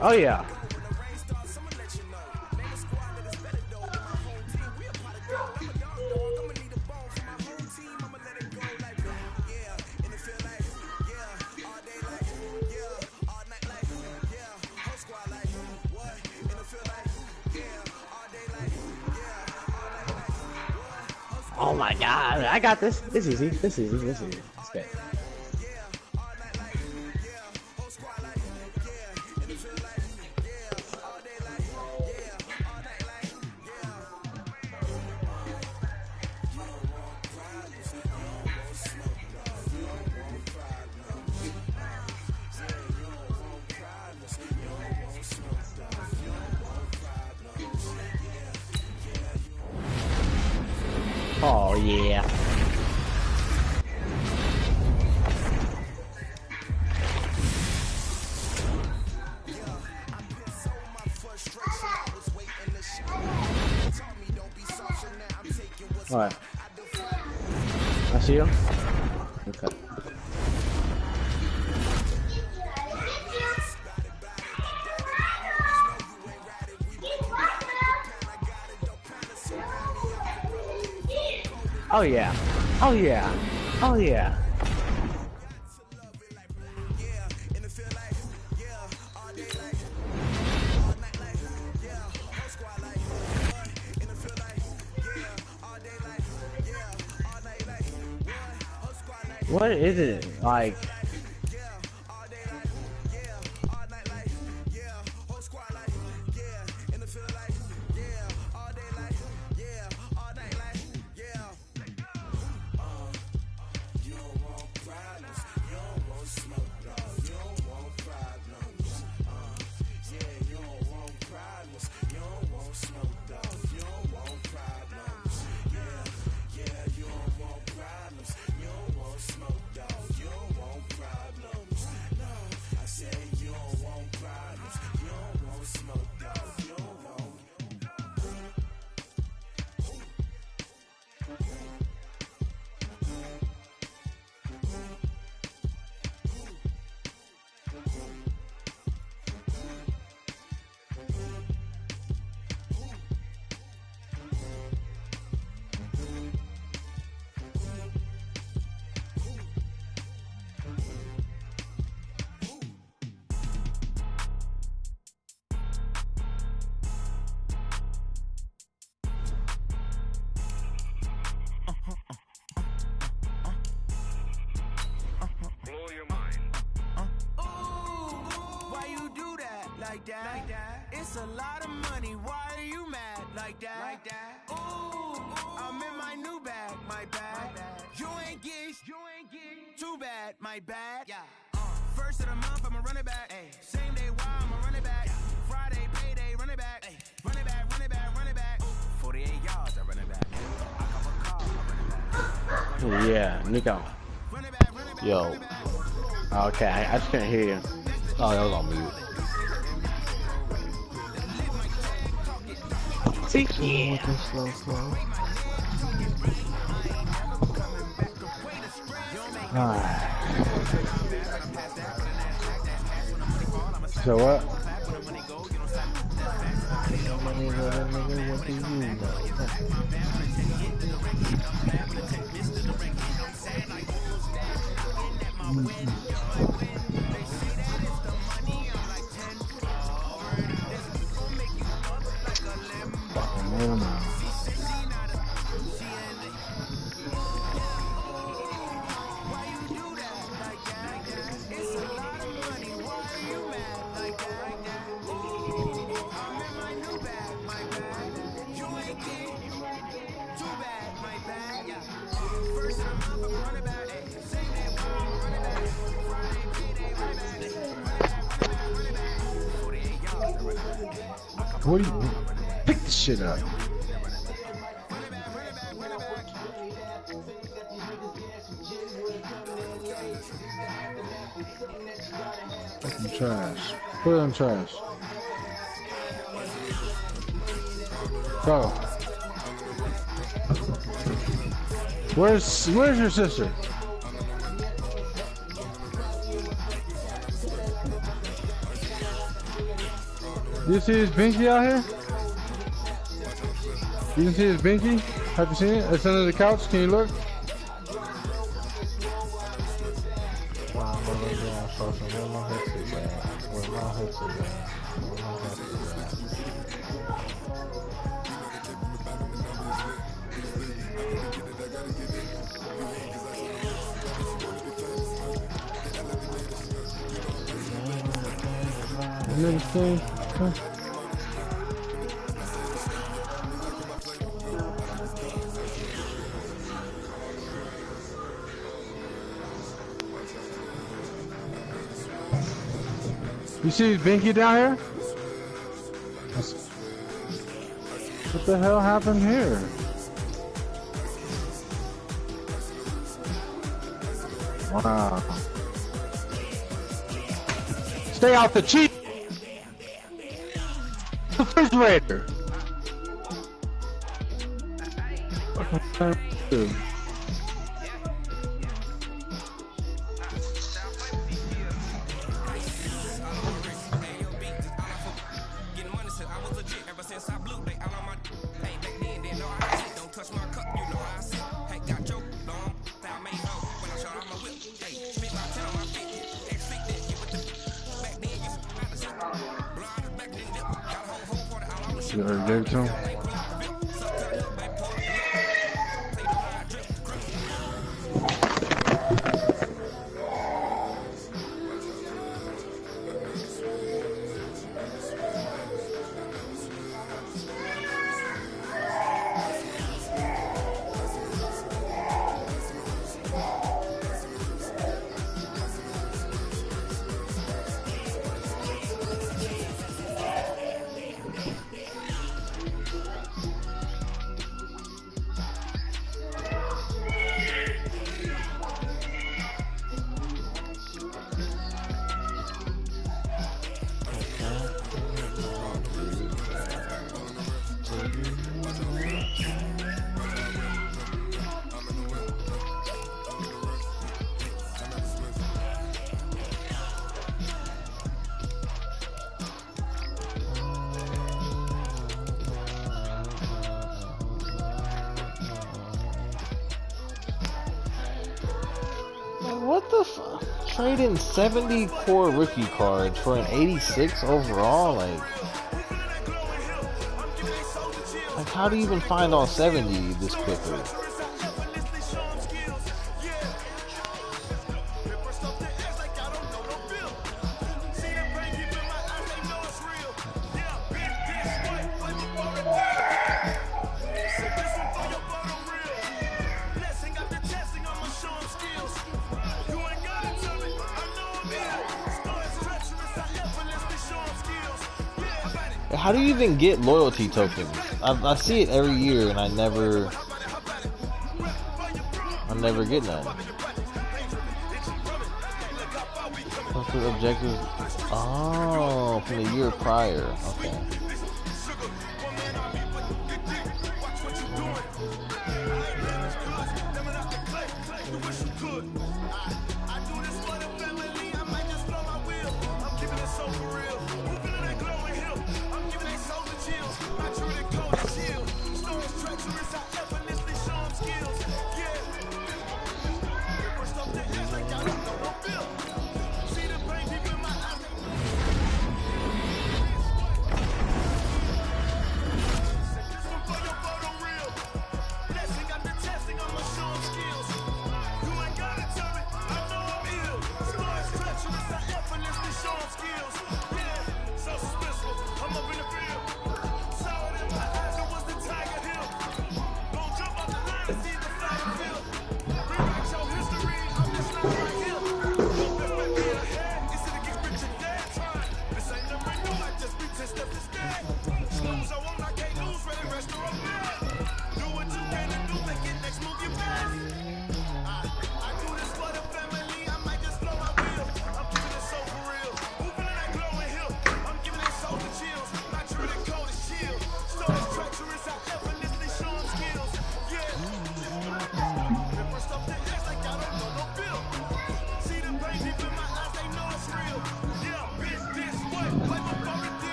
Oh yeah. Oh my god, I got this. This is easy. This is easy. This is easy. It's good. Oh yeah. All right. I see you. Okay. Oh yeah. Oh yeah. Oh yeah. What is it like? It's a lot of money, why are you mad like that? Ooh, I'm in my new bag, my bad. You ain't get too bad, my bad. Yeah. First of the month, I'ma run it back. Ay. Same day, why I'ma run it back. Friday, payday, run it back. Ay. Run it back, run it back, run it back. 48 yards, I run it back. I cover car, I run it back. Yeah, Nico. Yo. Okay, I just couldn't hear you. Oh, that was on mute. See? Yeah. Slow. So what? What do you pick the shit up? Fucking trash. Put it in trash. Go. Where's your sister? You see his binky out here? You can see his binky? Have you seen it? It's under the couch. Can you look? You see Binky down here? What the hell happened here? Wow. Stay out the cheap refrigerator. Dude. You already gave it to him? What the fuck? Trading 70 core rookie cards for an 86 overall? Like how do you even find all 70 this quickly? How do you even get loyalty tokens? I see it every year and I never get none. What's the objective? Oh, from the year prior. Okay.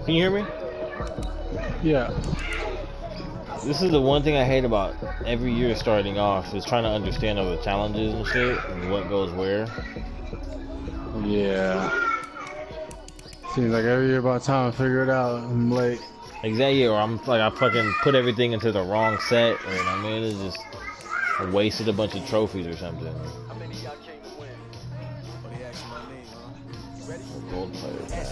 Can you hear me? Yeah. This is the one thing I hate about every year starting off is trying to understand all the challenges and shit and what goes where. Yeah. Seems like every year about time to figure it out. I'm late. Exactly, or I'm like I fucking put everything into the wrong set, and I mean it's just I wasted a bunch of trophies or something. How many y'all came to win? Oh, they asking my name, huh? You ready? Gold player tag.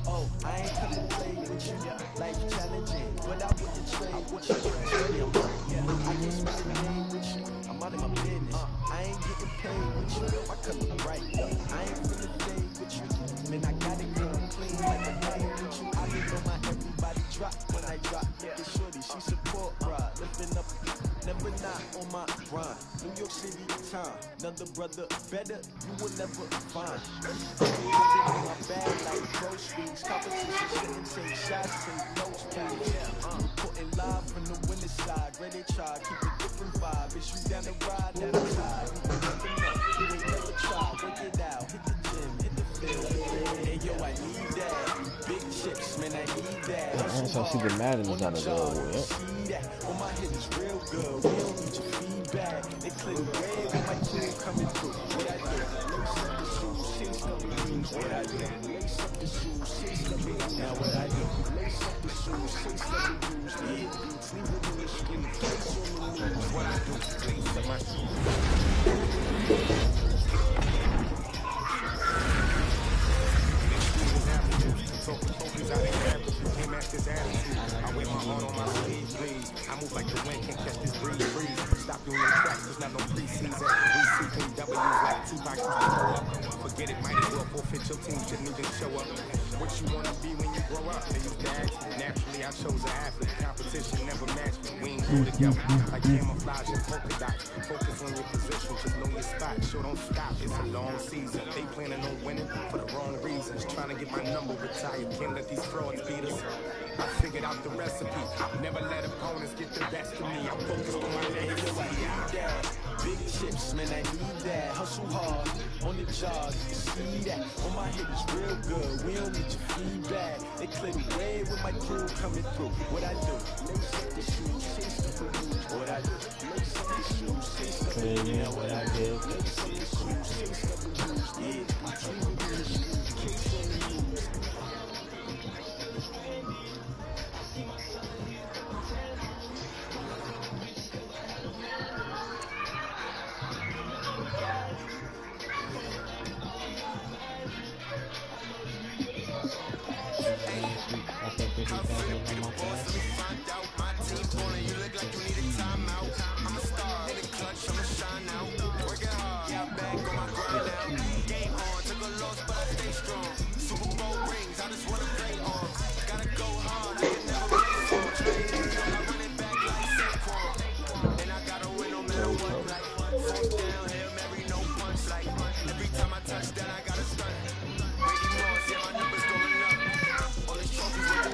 Oh, I ain't come to play with you. Life challenging, but I wouldn't trade with you. I can't spend a day with you. I'm out of my business. I ain't getting paid with you. My color right, though. I ain't finna stay with you. Man, I gotta go clean like a name with you. I leave on my everybody drop when I drop. Get shorty, she support ride. Lifting up, never not on my grind. New York City time. Another brother better, you will never find. My bag like groceries. Competition shouldn't take shots, take notes, please. Putting live from the winning side. Ready try, keep a different vibe. It's you down the ride, down the tide. You ain't never tried, work it out. Hit the gym, hit the field. Hey yo, I need that. Big chips, man, I need that. I see the Madden is not available yet. See that? On my head is real good. We don't need your feedback. They clear the way with my tool coming through. What I do? Lace up the shoes, chase up the beans. What I do? Lace up the shoes, chase the beans. Now what I do? Lace up the shoes, chase up the beans. Leave it beats, leave it in the street. Place on the news. What I do? Lace up my shoes. I wear my heart on my sleeve, please. I move like the wind, can't catch this breeze. Stop doing the tracks, there's not no preseason. We CPWs like Tupac used to grow up. Forget it, might as well forfeit your team, shouldn't even show up. What you wanna be when you grow up? They used to ask me. Naturally, I chose an athlete. Competition never matched me. We ain't go together like camouflage and polka dots. Focus on your position, just know your spot. Sure, don't stop, it's a long season. They planning on winning for the wrong reasons. Trying to get my number retired, can't let these frauds beat us. I figured out the recipe. Never let opponents get the best of me. I'm focused on my legacy. Big chips, man, I need that. Hustle hard on the job, you can see that. On my head is real good. We don't need your feedback. They clear the way with my crew coming through. What I do? Lace up the shoes, chase the blues. What I do? Lace up the shoes, chase the blues. Yeah, what I do? Lace up the shoes, chase the blues. Yeah, I dream of the shoes, case on the news.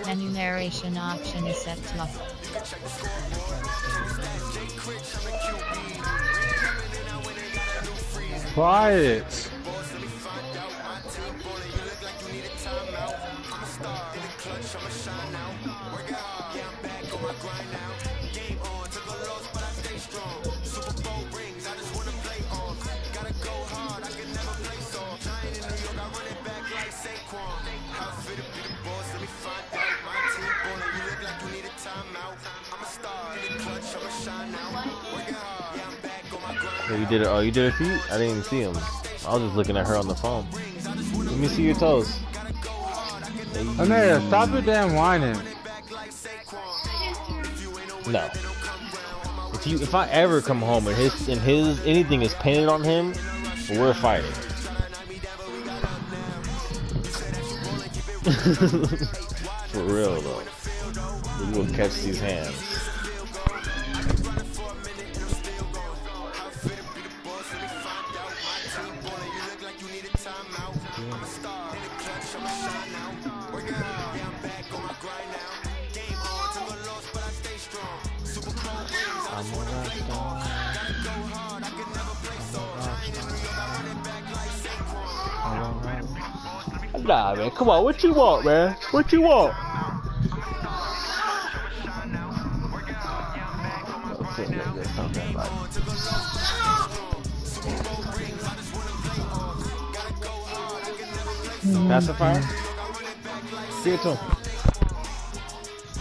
Menu narration option is set to off. Quiet. Oh, you did it. Oh, you did her feet? I didn't even see him. I was just looking at her on the phone. Let me see your toes. Anaya, stop your damn whining. No. If I ever come home and his anything is painted on him, we're fighting. For real though. You will catch these hands. Nah, man, come on, what you want, man? What you want? Pacifier? Give it to him.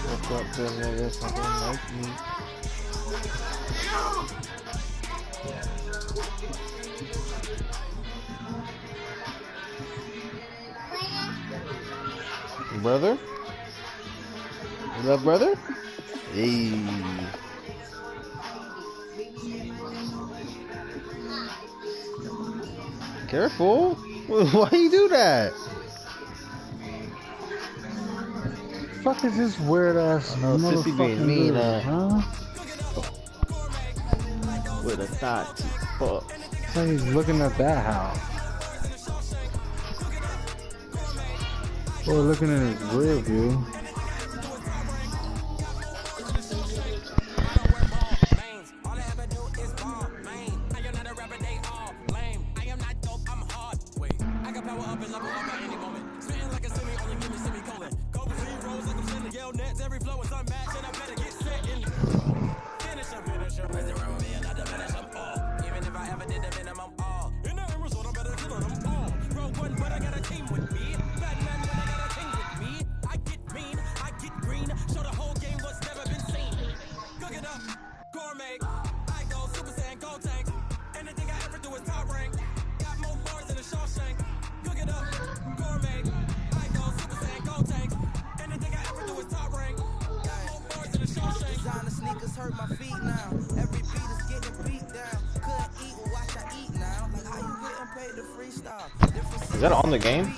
Look up to niggas fucking like me. Brother? Is that brother? Hey. Careful. Why you do that? Fuck is this weird ass Sissy being mean, huh? With a thought. Fuck. So he's looking at that house. Or looking at his rear view. Is that on the game?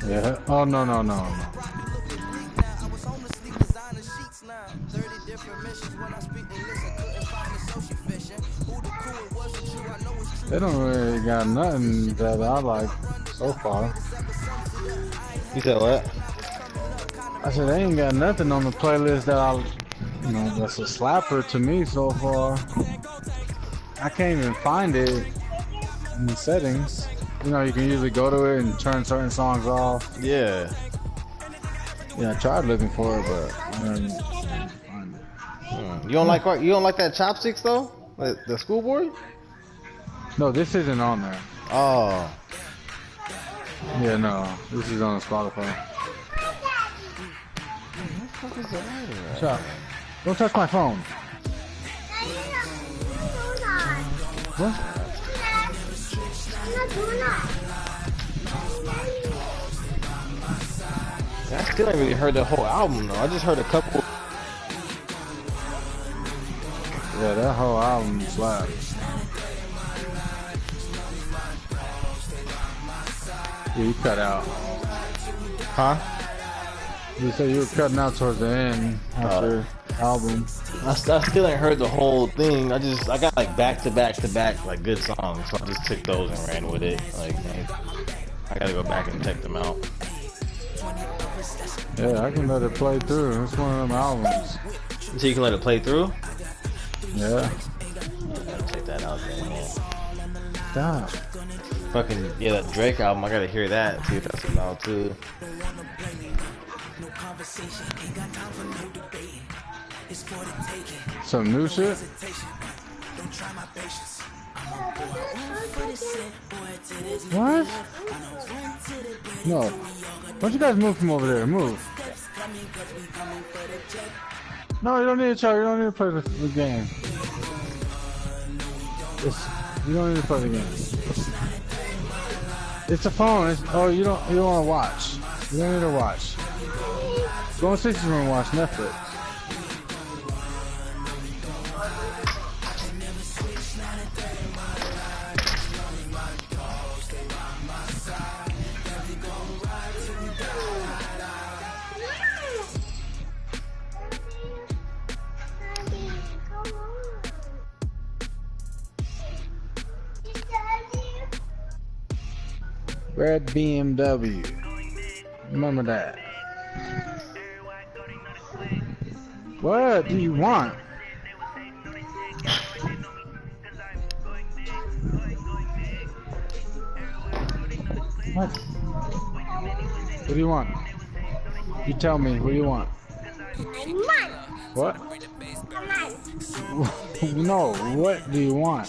Yeah. Oh, no. They don't really got nothing that I like so far. You said what? I said they ain't got nothing on the playlist that that's a slapper to me so far. I can't even find it in the settings. You know, you can usually go to it and turn certain songs off. Yeah. Yeah, I tried looking for it, but I didn't find it. You don't like that Chopsticks though? Like the Schoolboy? No, this isn't on there. Oh. Yeah, no, this is on Spotify. What the fuck is that? Shut up. Don't touch my phone. What? I still ain't really heard the whole album though. I just heard a couple. Yeah, that whole album slaps. Yeah, you cut out. Huh? You said you were cutting out towards the end after album. I still ain't heard the whole thing. I got like back to back like good songs, so I just took those and ran with it. Like, man, I gotta go back and check them out. Yeah, I can let it play through. It's one of them albums. So you can let it play through? Yeah. Check that out then, man. Stop. Fucking, yeah, that Drake album, I gotta hear that, see what that's about too. Some new shit? What? No. Why don't you guys move from over there? Move. No, you don't need to try. You don't need to play the game. You don't need to play the game. It's a phone. You don't want to watch. You don't need to watch. Go in Six's room and watch Netflix. Red BMW. Remember that. What do you want? What? What do you want? You tell me, what do you want? What? No, what do you want?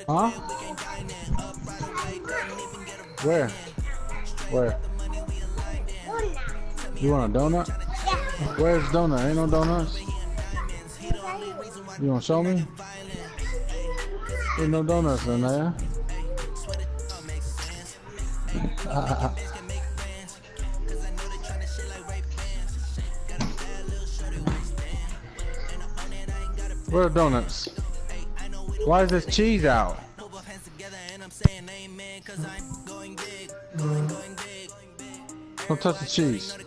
Huh? Where? Where? You want a donut? Where's donut? Ain't no donuts. You wanna show me? Ain't no donuts in there. Where are donuts? Why is this cheese out? Don't touch the cheese.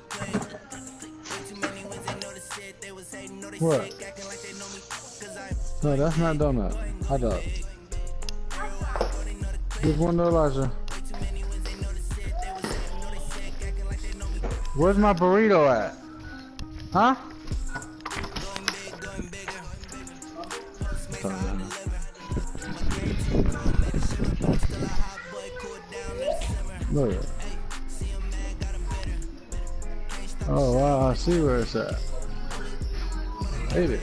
What? No, that's not donut. Hot dog. Give one to Elijah. Where's my burrito at? Huh? Look. Oh wow, I see where it's at. Ate it.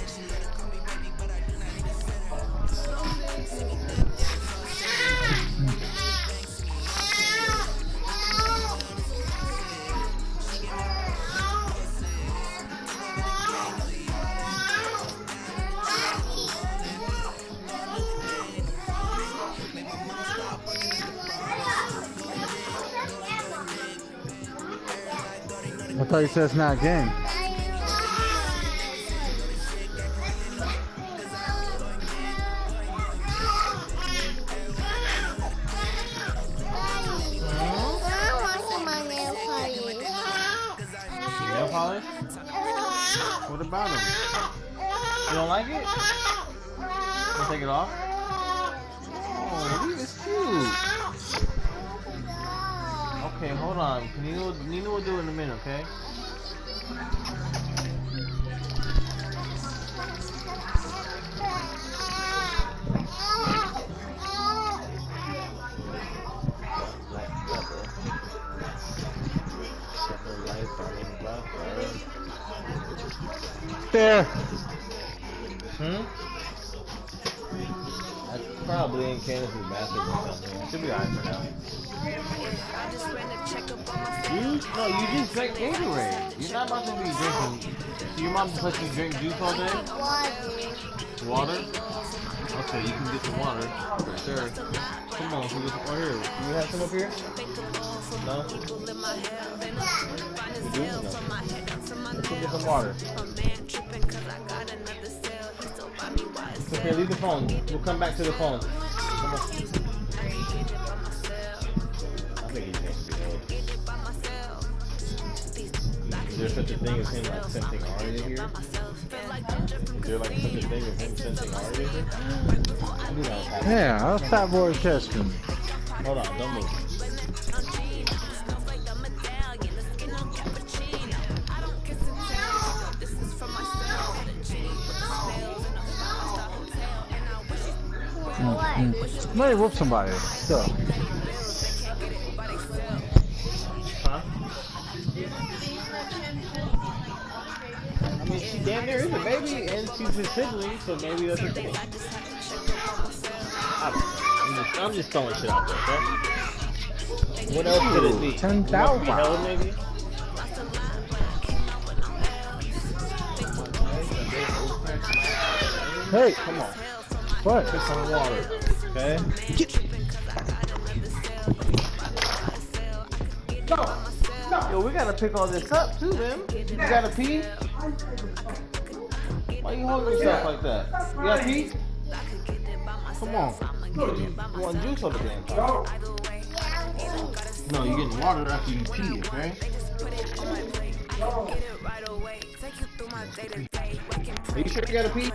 I thought you said it's not a game. Nail polish? What about him? You don't like it? You take it off? Oh, he is cute. Okay, hold on. Nina will do it in a minute, okay? There. That's probably in Canada's bathroom or something. Should be alright for now. No, you just drank Gatorade. You're not about to be drinking. So your mom just lets you drink juice all day? Water? Okay, you can get some water for sure. Come on, can we get some water here? Do you have some up here? No? You do? No. Let's go get some water. Okay, leave the phone. We'll come back to the phone. Come on. I think he's going to be old. Is there such a thing as him like sensing Aria here? Is there like such a thing as him sensing Aria here? Yeah, how's Fat Boy catch me? Hold on, don't move. Let me whoop somebody. Go. Huh? I mean, she damn near is a baby, and she's his sibling, so maybe that's her thing. I don't know. I'm just throwing shit out there, okay? What else could it be? 10,000. Maybe? Hey, come on. What? Get some water, okay? No. Yo, we gotta pick all this up too, man. You gotta pee? Why you holding yourself like that? You gotta pee? Come on. You want juice all the damn time? No, you're getting water after you pee, okay? Are you sure you gotta pee?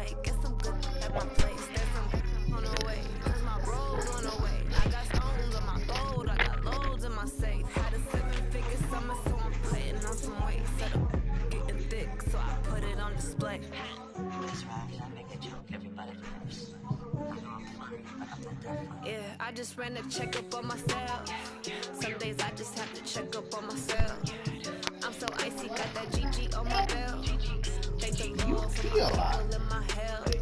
Yeah, I just ran a checkup on myself. Some days I just have to check up on myself. I'm so icy, got that GG on my belt. people in my health.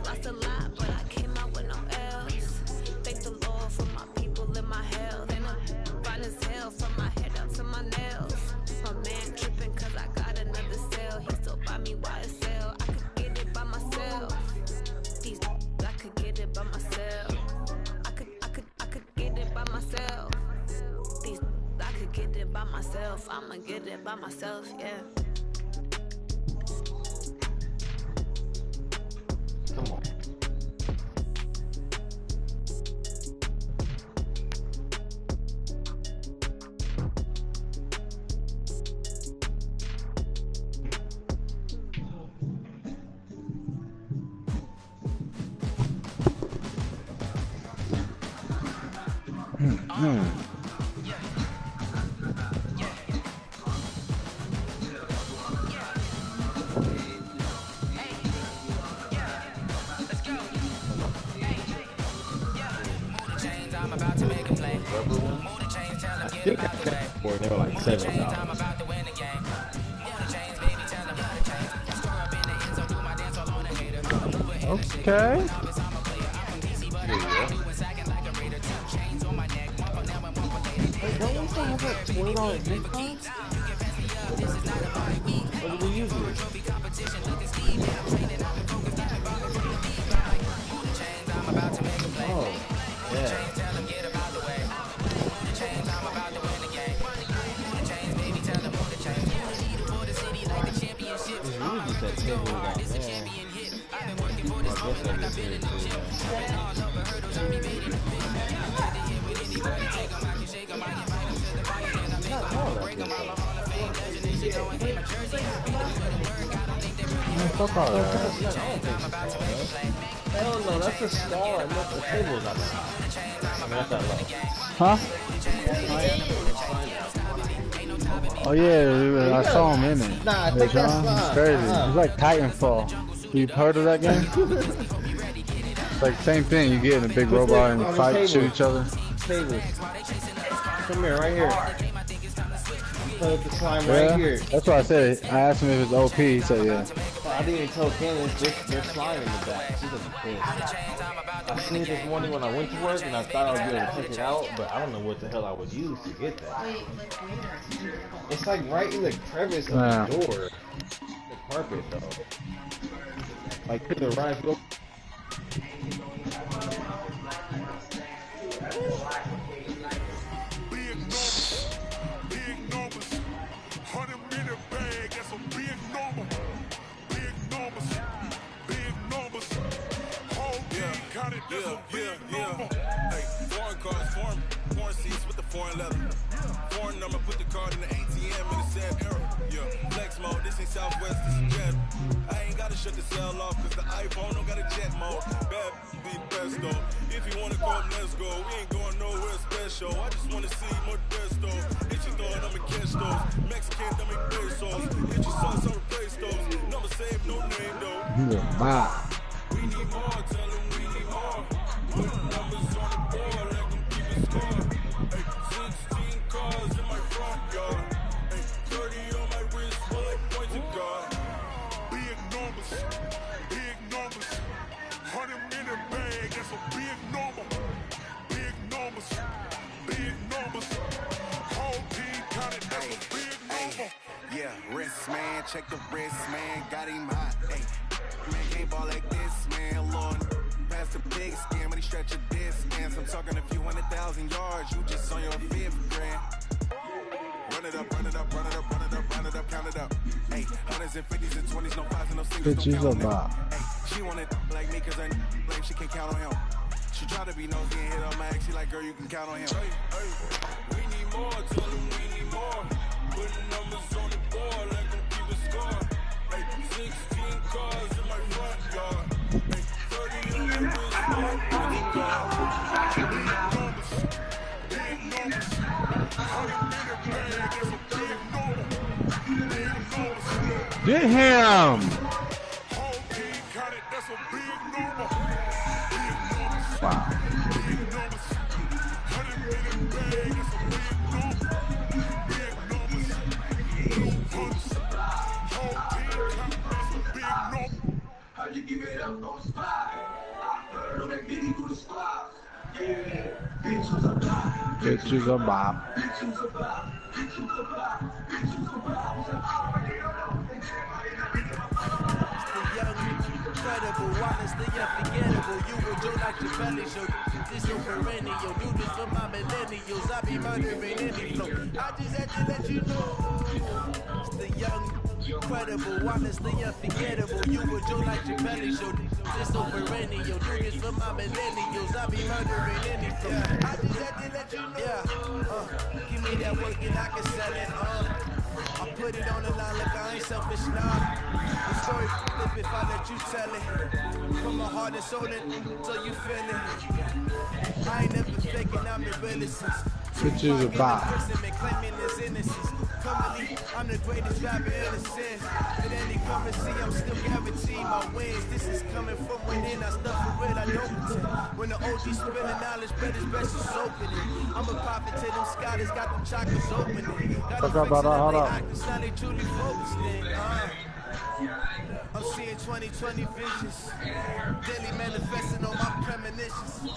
Lost a lot, but I came out with no L's. Thank the Lord for my people in my health. And I'm fine as hell from my head up to my nails. My man tripping cause I got another sale. He still buy me YSL. I could get it by myself. These I could get it by myself. I could get it by myself. These I could get it by myself. I'ma get it by myself, yeah. Come on. I think I checked before, they were like $7. Okay. Hey, don't we still have that $20 gift card? What do we use it? Oh, yeah. It's really just that table we got there. I guess I get here too. Not all that good Fuck all that. Hell no, that's a star. And the table's not that high. I mean, not that low. Huh? Oh yeah, I saw him in it. Nah, I think that's It's crazy. It's like Titanfall. You've heard of that game? It's like same thing. You get in a big robot and fight, shoot each other. Tables. Come here, right here. Put the slime right here. That's what I said. I asked him if it was OP. He said yeah. I didn't even tell Candace there's slime in the back. She doesn't care. I seen it this morning when I went to work and I thought I would be able to check it out, but I don't know what the hell I would use to get that. It's like right in the crevice of the door. The carpet though. Like to the right. Foreign seats with the foreign leather. Foreign number, put the card in the ATM in the sad era. Yeah, flex mode, this ain't Southwest, this is jet. I ain't gotta shut the cell off, cause the iPhone don't got a jet mode. Bad be best though. If you wanna go, let's go. We ain't going nowhere special. I just wanna see more best though. If you throw it, I'ma catch those. Mexican, dummy pesos. If you sauce, I'll replace those. Number save, no name though. We need more, tell them we need more. Put numbers on the board, let them keep it score. 16 cars in my front yard. 30 on my wrist while I point to God. Big numbers, 100 minute bag, that's a big number. Big numbers, whole team counted, that's a big number. Yeah, wrist man, check the wrist man, got him hot. Man can't ball like this, man, Lord. Pass the big scam, but he stretch a distance. I'm talking a few 100,000 yards, you just on your fifth grand. Run it up, count it up. Hey, hundreds and fifties and 20s, no fives and no singles, don't count on them. Hey, she want it like me, cause her blame, she can't count on him. She try to be nosy and hit on my ex, she like, girl, you can count on him. We need more, tell them we need more. Putting numbers on the board, let them keep a score. 16 cars in my front yard. 30 on my wrist, big numbers. 100 minute bag, that's a big number. Big numbers. Get him! Whole team counted, that's a big number. Wow. Big numbers. 100 minute bag, that's a big number. Big numbers. Whole team counted, that's a big number. Bitches a bop. Incredible, honestly unforgettable. You would do like your belly show. This so perennial. Do this for my millennials. I be murdering any flow. I just had to let you know. It's the young, incredible, honestly unforgettable. You would do like your belly show. This so perennial. Do this for my millennials. I be murdering any flow. I just had to let you know. Give me that work and I can sell it. I put it on the line like I ain't selfish now. The story flip if I let you tell it. From my heart and soul until you feel it. I ain't never faking, I'm the realest. Bitches a bop. Claiming his innocence. Come to me, I'm the greatest rapper in a sense. At any currency, I'm still guaranteed my wins. This is coming from within, I stuff for real, I don't pretend. When the OG spilling knowledge, better best is opening. I'm a prophet to them scholars, got them chakras opening. Got them fixing up they actors, now they truly focused in. I'm seeing 2020 visions. Daily manifesting on my premonitions.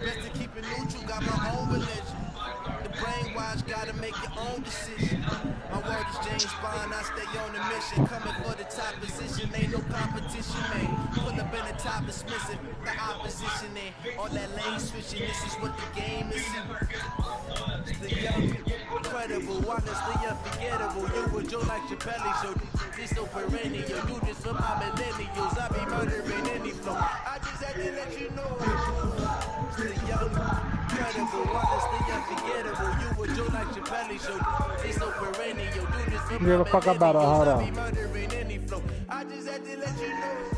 Best to keep it neutral, got my own religion. The brainwash, gotta make your own decision. My word is James Bond, I stay on a mission. Coming for the top position, ain't no competition, man. Pull up in the top, dismissing the opposition, and all that lane switching. This is what the game is. The young, incredible, honestly unforgettable. You would do like your belly show. This so perennial. Do this for my millennials. I be murdering any flow. I just had to let you know. The young, incredible, honestly unforgettable. You would do like your belly show. This so perennial. Do this for my millennials. I be murdering any flow. I just had to let you know.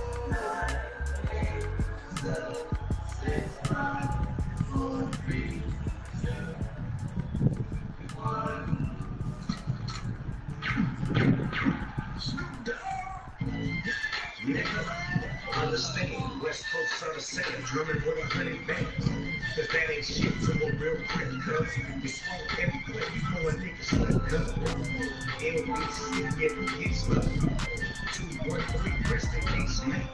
Understand, West Coast are the same, drumming with 100 bands. Cause that ain't shit to a real quick, cuz we smoke everywhere, you know a nigga sweat, cuz LBC, yeah, we get slugged. 213, rest in peace, man.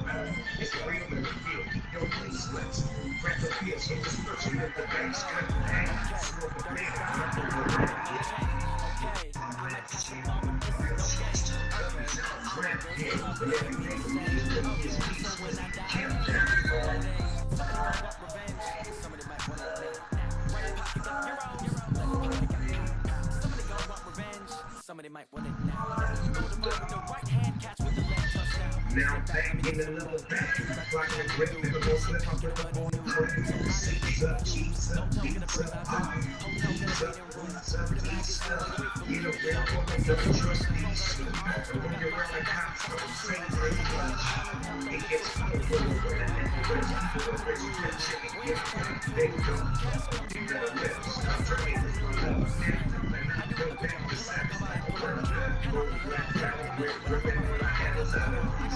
It's real in the field, keep your place sweats. Grab the beer, so this person in the bank's cut down. Smoke a man, Somebody might want it now. Now I'm back in another bag. Like a grip, never gonna slip. I'm with the ball and curve. Six up, cheese up, beats up, beats up, roots up, east up. Get around for the double trust these. And when you're around like cops, don't say very much. It gets cold for the weather. They go. You never let us stop drinking. Go back to satisfy the world. Go black, brown, red, ribbon. Handles out of the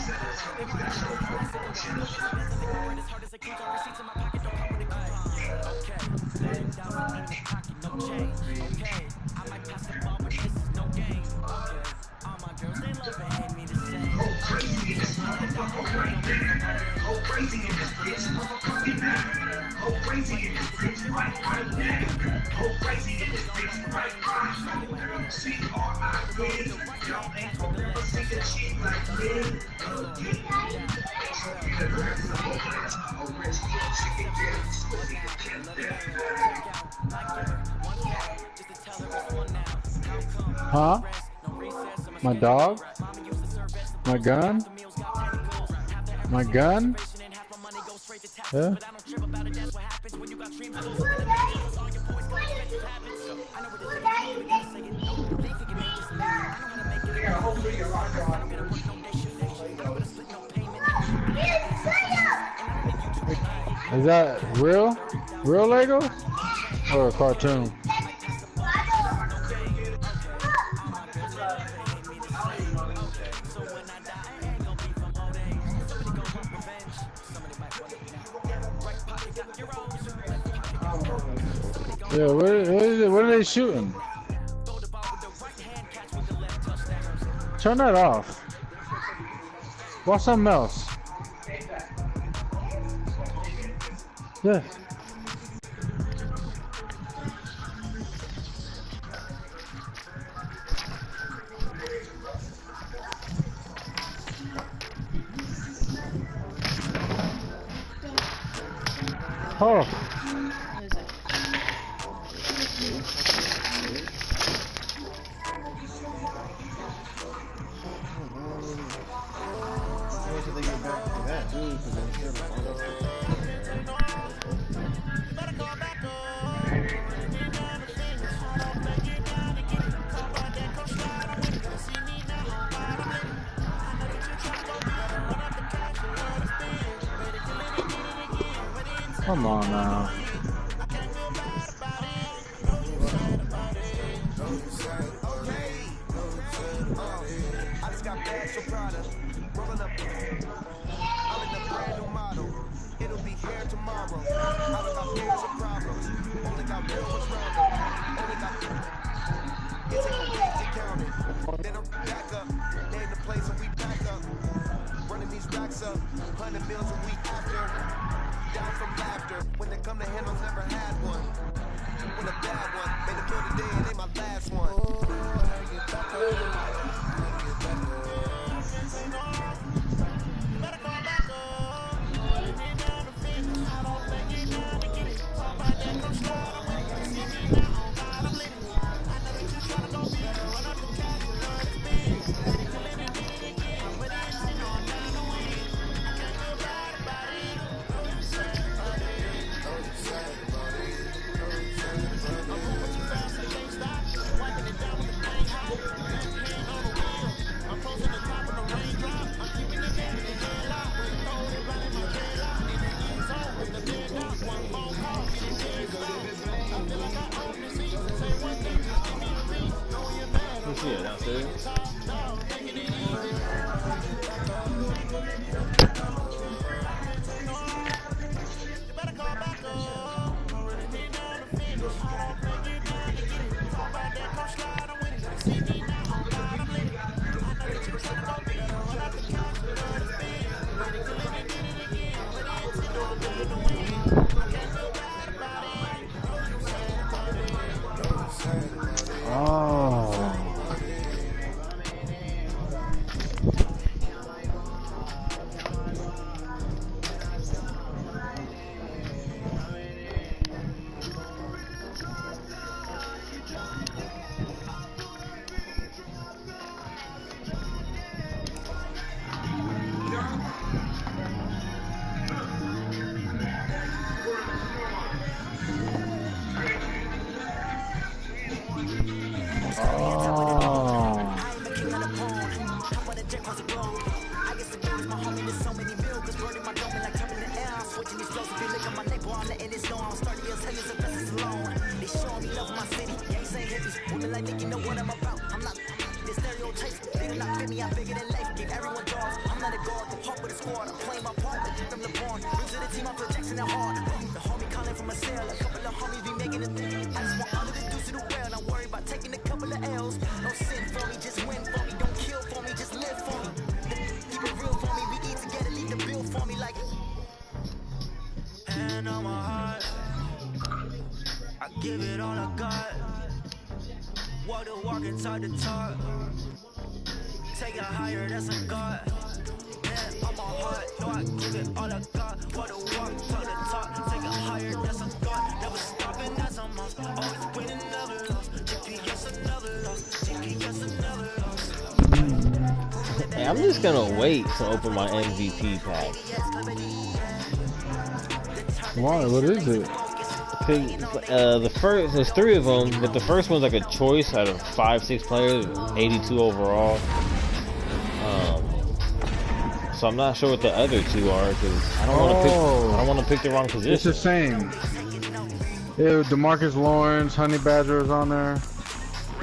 Huh? My dog? My gun? My gun? Yeah? Is that real? Real Lego? Or a cartoon? Yeah, what is it? What are they shooting? Turn that off. Watch something else. Yes. Oh. Wait till they get back to that, too, because I'm sure the all that Come on now. I just got bags from Prada. Rolling up. I'm in a brand new model. It'll be here tomorrow. I don't got fears or problems. Only got real ones round them. Only got. It take a week to count it. Then I'm back up. Name the place and we back up. Running these racks up. 100 meals a week after. Down from laughter. When they come to handles, never had one. When a bad one. Made a meal today and ain't my last one. Yeah, downstairs. Oh. Give it all I got. Walk the walk inside the talk. Take it higher, that's a God. Man, I'm a heart, no, I give it all I got. Walk the walk to the top. Take it higher, that's a God. Never stopping, that's a must. Always winning, never lost. GPS another loss. GPS another loss. Hey, I'm just gonna wait to open my MVP pack. Why? What is it? The first, there's 3 of them, but the first one's like a choice out of 5-6 players, 82 overall. So I'm not sure what the other 2 are because I don't want to pick the wrong position. It's the same. Yeah, DeMarcus Lawrence, Honey Badger is on there.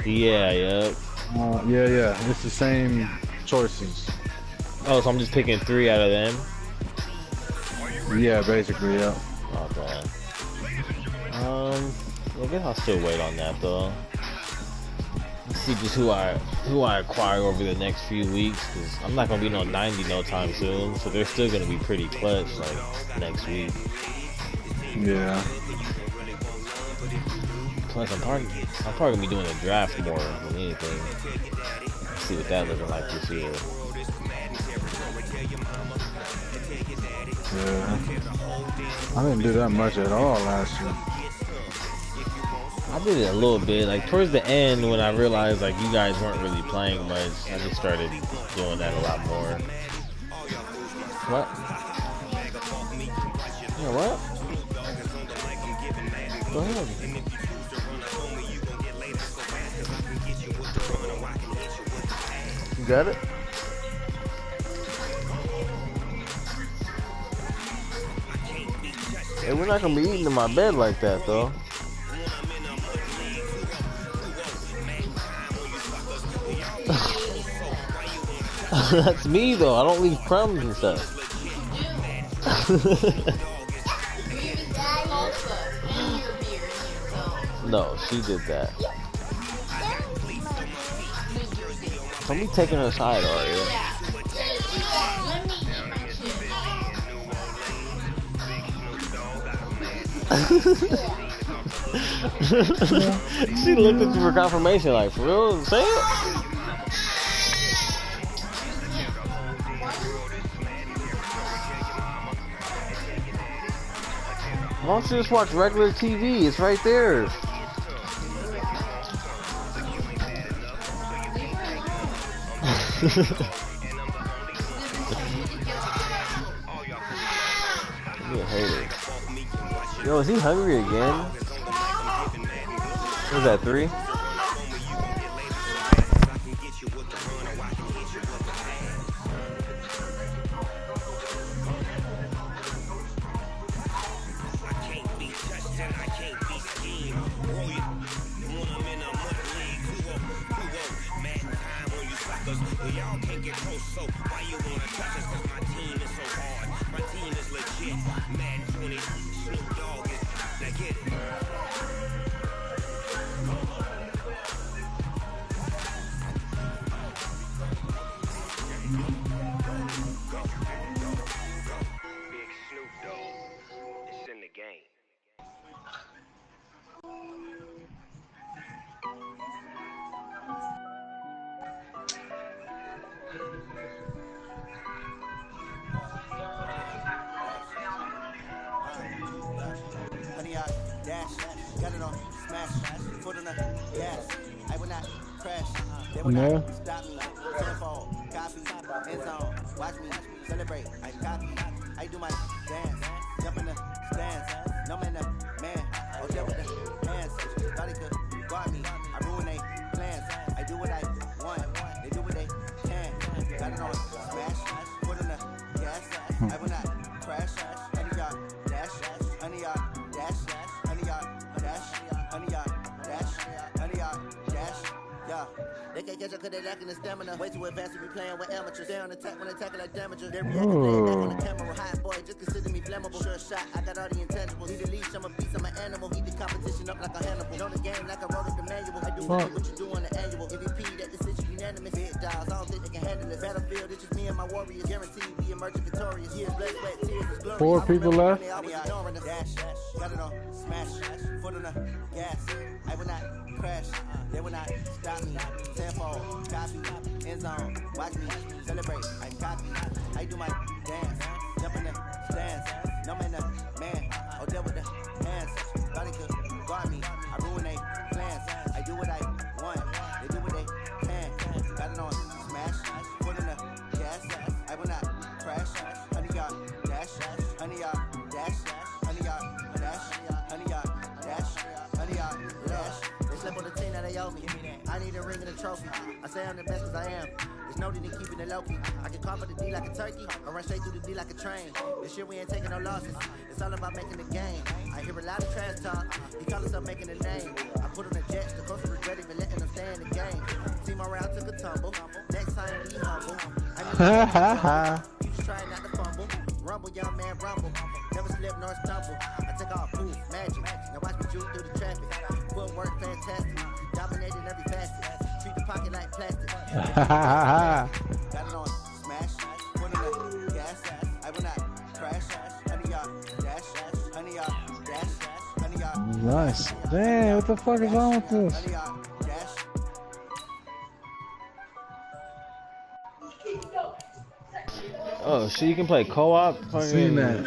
Yeah, yep. Yeah. It's the same choices. Oh, so I'm just picking 3 out of them. Yeah, basically, yeah. Okay. I guess I'll still wait on that though. Let's see just who I acquire over the next few weeks, because I'm not gonna be no 90 no time soon, so they're still gonna be pretty clutch like next week. Yeah. Plus, I'm probably gonna be doing a draft more than anything. See what that looking like this year. Yeah. I didn't do that much at all last year. I did it a little bit, like towards the end when I realized like you guys weren't really playing much. I just started doing that a lot more. What? Yeah, what? Go ahead. You got it? Hey, we're not gonna be eating in my bed like that though. That's me though. I don't leave crumbs and stuff. No, she did that. Somebody taking her side, Aria. She looked at you for confirmation, like, for real? Say it? Why don't you just watch regular TV? It's right there. You a hater. Yo, is he hungry again? What was that, 3? Y'all can't get close, so why you wanna touch us? Cause my team is so hard. My team is legit. Madden 20, Snoop Dogg is. Now get it. Big Snoop Dogg. It's in the game. Got it on smash, foot on the gas. I will not crash. They will Yeah. not stop me. Tenfold, copy, end zone. Watch me celebrate. I copy. I do my dance. Jump in the stands. No man, man. Oh, there with the hands. Thought he could guard me. I ruin they plans. I do what I want. They do what they can. Got it on smash, foot on the gas. I will not crash. Honey y'all dash. Honey y'all dash. Honey y'all dash. Honey y'all dash. Honey y'all dash. Yeah. They can't catch up cause they lacking the stamina. Way too advanced to be playing with amateurs. Stay on attack when attacking like damager. They react to play back on the camera. Hot boy, just consider me flammable. Sure shot, I got all the intangibles. Need a leash, I'm a beast, I'm an animal. Eat the competition up like a Hannibal. Know the game like I wrote up the manual. I do what you do on the annual. MVP, that decision unanimous. Big dogs, I don't think they can handle it. Battlefield, it's just me and my warriors. Guaranteed we emerging victorious. Years, blood, sweat, tears, is glorious. 4 people left. Got it on smash, foot on the gas. I will not crash. They will not stop me. Tenfold, copy, end zone. Watch me celebrate. I copy. I do my dance. Jump in the stands. No man, man. Oh, there with the hands. Thought he could guard me. I ruin they plans. I do what I want. They do what they can. Got it on smash. Foot in the gas. I will not crash. Honey y'all dash. Honey y'all dash. Honey y'all dash. Honey y'all dash. Honey y'all dash. They slept on the team that they owe me. I need a ring and a trophy. I say I'm the best cause I am. There's no need in keeping it low key. I can cover the D like a turkey or run straight through the D like a train. This year we ain't taking no losses. It's all about making the game. I hear a lot of trash talk. He call us up making a name. I put on the jets. The coach regret even letting them stay in the game. Team around took a tumble. Next time be humble. I you just trying not to fumble. Rumble, young man, rumble. Never slip nor stumble. I take off proof, magic. Now watch me juke through the traffic. Footwork fantastic. Dominating every facet. Treat the pocket like plastic. Got it on smash. Put in the gas. I will not crash. Honey y'all dash. Honey y'all Nice. Damn, what the fuck is wrong with this? Oh, shit, you can play co-op? Seen that.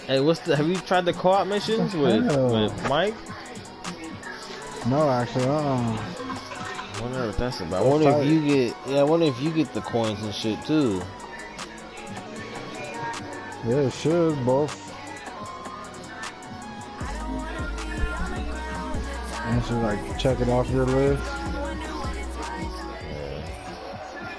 Hey, have you tried the co-op missions with Mike? No, actually, I wonder what that's about. I wonder if you get the coins and shit too. Yeah, it should, both. And should like check it off your list.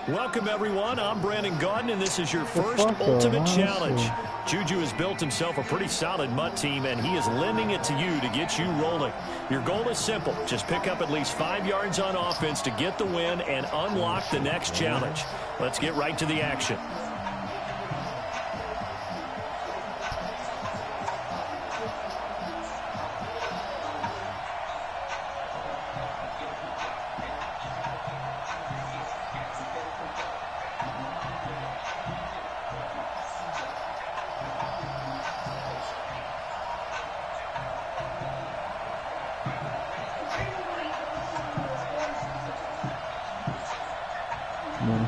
Welcome everyone, I'm Brandon Gaudin and this is your first Ultimate Challenge. Juju has built himself a pretty solid MUT team and he is lending it to you to get you rolling. Your goal is simple, just pick up at least 5 yards on offense to get the win and unlock the next challenge. Let's get right to the action.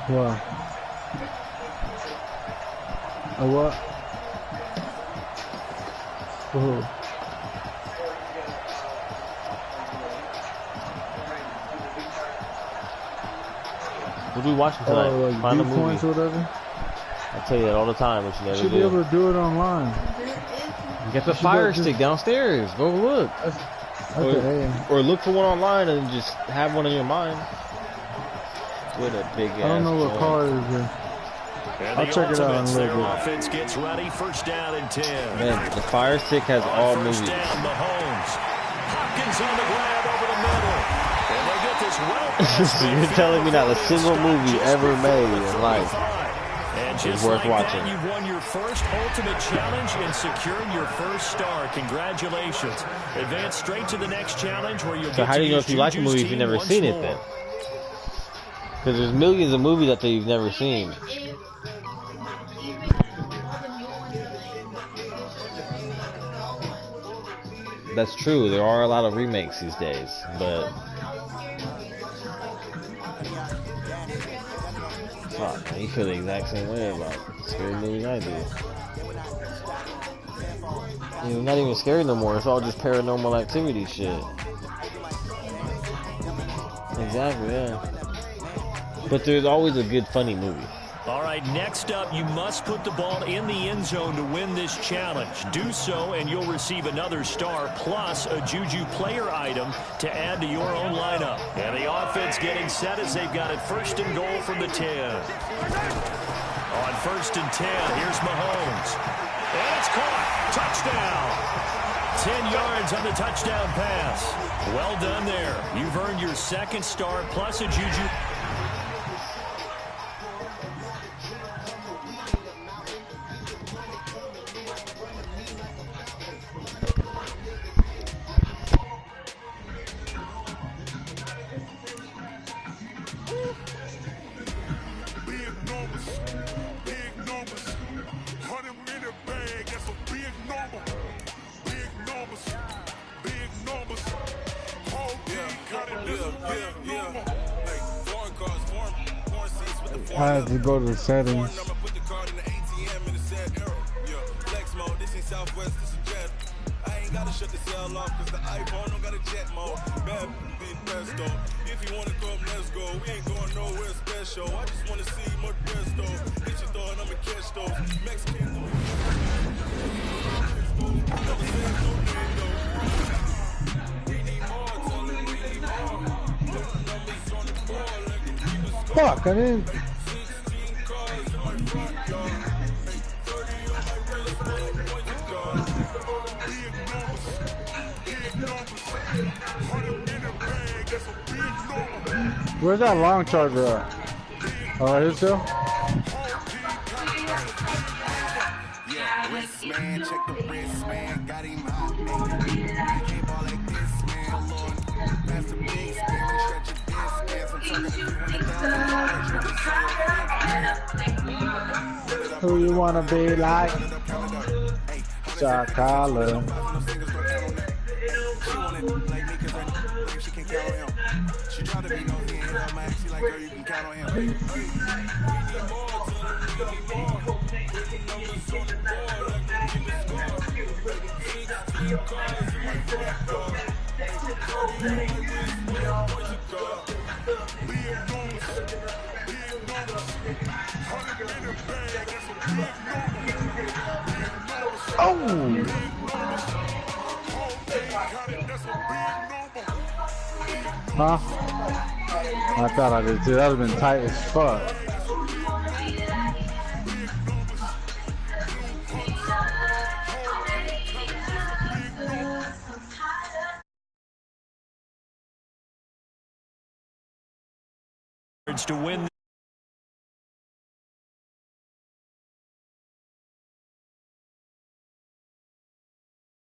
What? What? Oh. What are we watching tonight? Like Find a movie. Points or whatever? I tell you that all the time, but you never should be able to do it online. Get the fire stick downstairs. Go look. Or look for one online and just have one in your mind. With a big ass. I don't know what car it is. I'll check it out in a little bit. Offense gets ready, first down and 10. Man, the fire stick has all movies. First down, Mahomes. Hopkins on the grab over the middle. And they get this well. So you're telling me not a single movie ever made in life is worth watching. You've won your first Ultimate Challenge and secured your first star. Congratulations. Advance straight to the next challenge where you'll So how do you know if you like a movie if you've never seen it then? Because there's millions of movies that you've never seen. That's true. There are a lot of remakes these days, but fuck, man, you feel the exact same way about scary movies I do. You know, not even scary no more. It's all just paranormal activity shit. Exactly, yeah. But there's always a good, funny movie. All right, next up, you must put the ball in the end zone to win this challenge. Do so, and you'll receive another star plus a Juju player item to add to your own lineup. And the offense getting set as they've got it first and goal from the 10. On first and 10, here's Mahomes. And it's caught. Touchdown. 10 yards on the touchdown pass. Well done there. You've earned your second star plus a Juju. I have to go to the settings. If you wanna come, let's go. We ain't going nowhere special. I just wanna see more dress though. Bitch, you thought I'ma catch those Mexicans. Fuck, I didn't. Where's that long charger at? Oh, here still? Yeah, wrist man, check the wrist man, got him hot. Can't ball like this, man, Lord. That's the big spin, stretch your distance. I'm talking $200. wanna be like shot collar. She tried to be nosy and hit up my ass. She like, girl, you can count on him. We need more, tell her we need more. Putting numbers on the board like they keep a score. 16 cars in my front door. 30 on my wrist, what you got? Big numbers, big numbers. 100 in the bag, that's a big number. Big numbers, Oh! big numbers. Whole team counted, that's a big number. Huh? I thought I did too. That would have been tight as fuck. To win.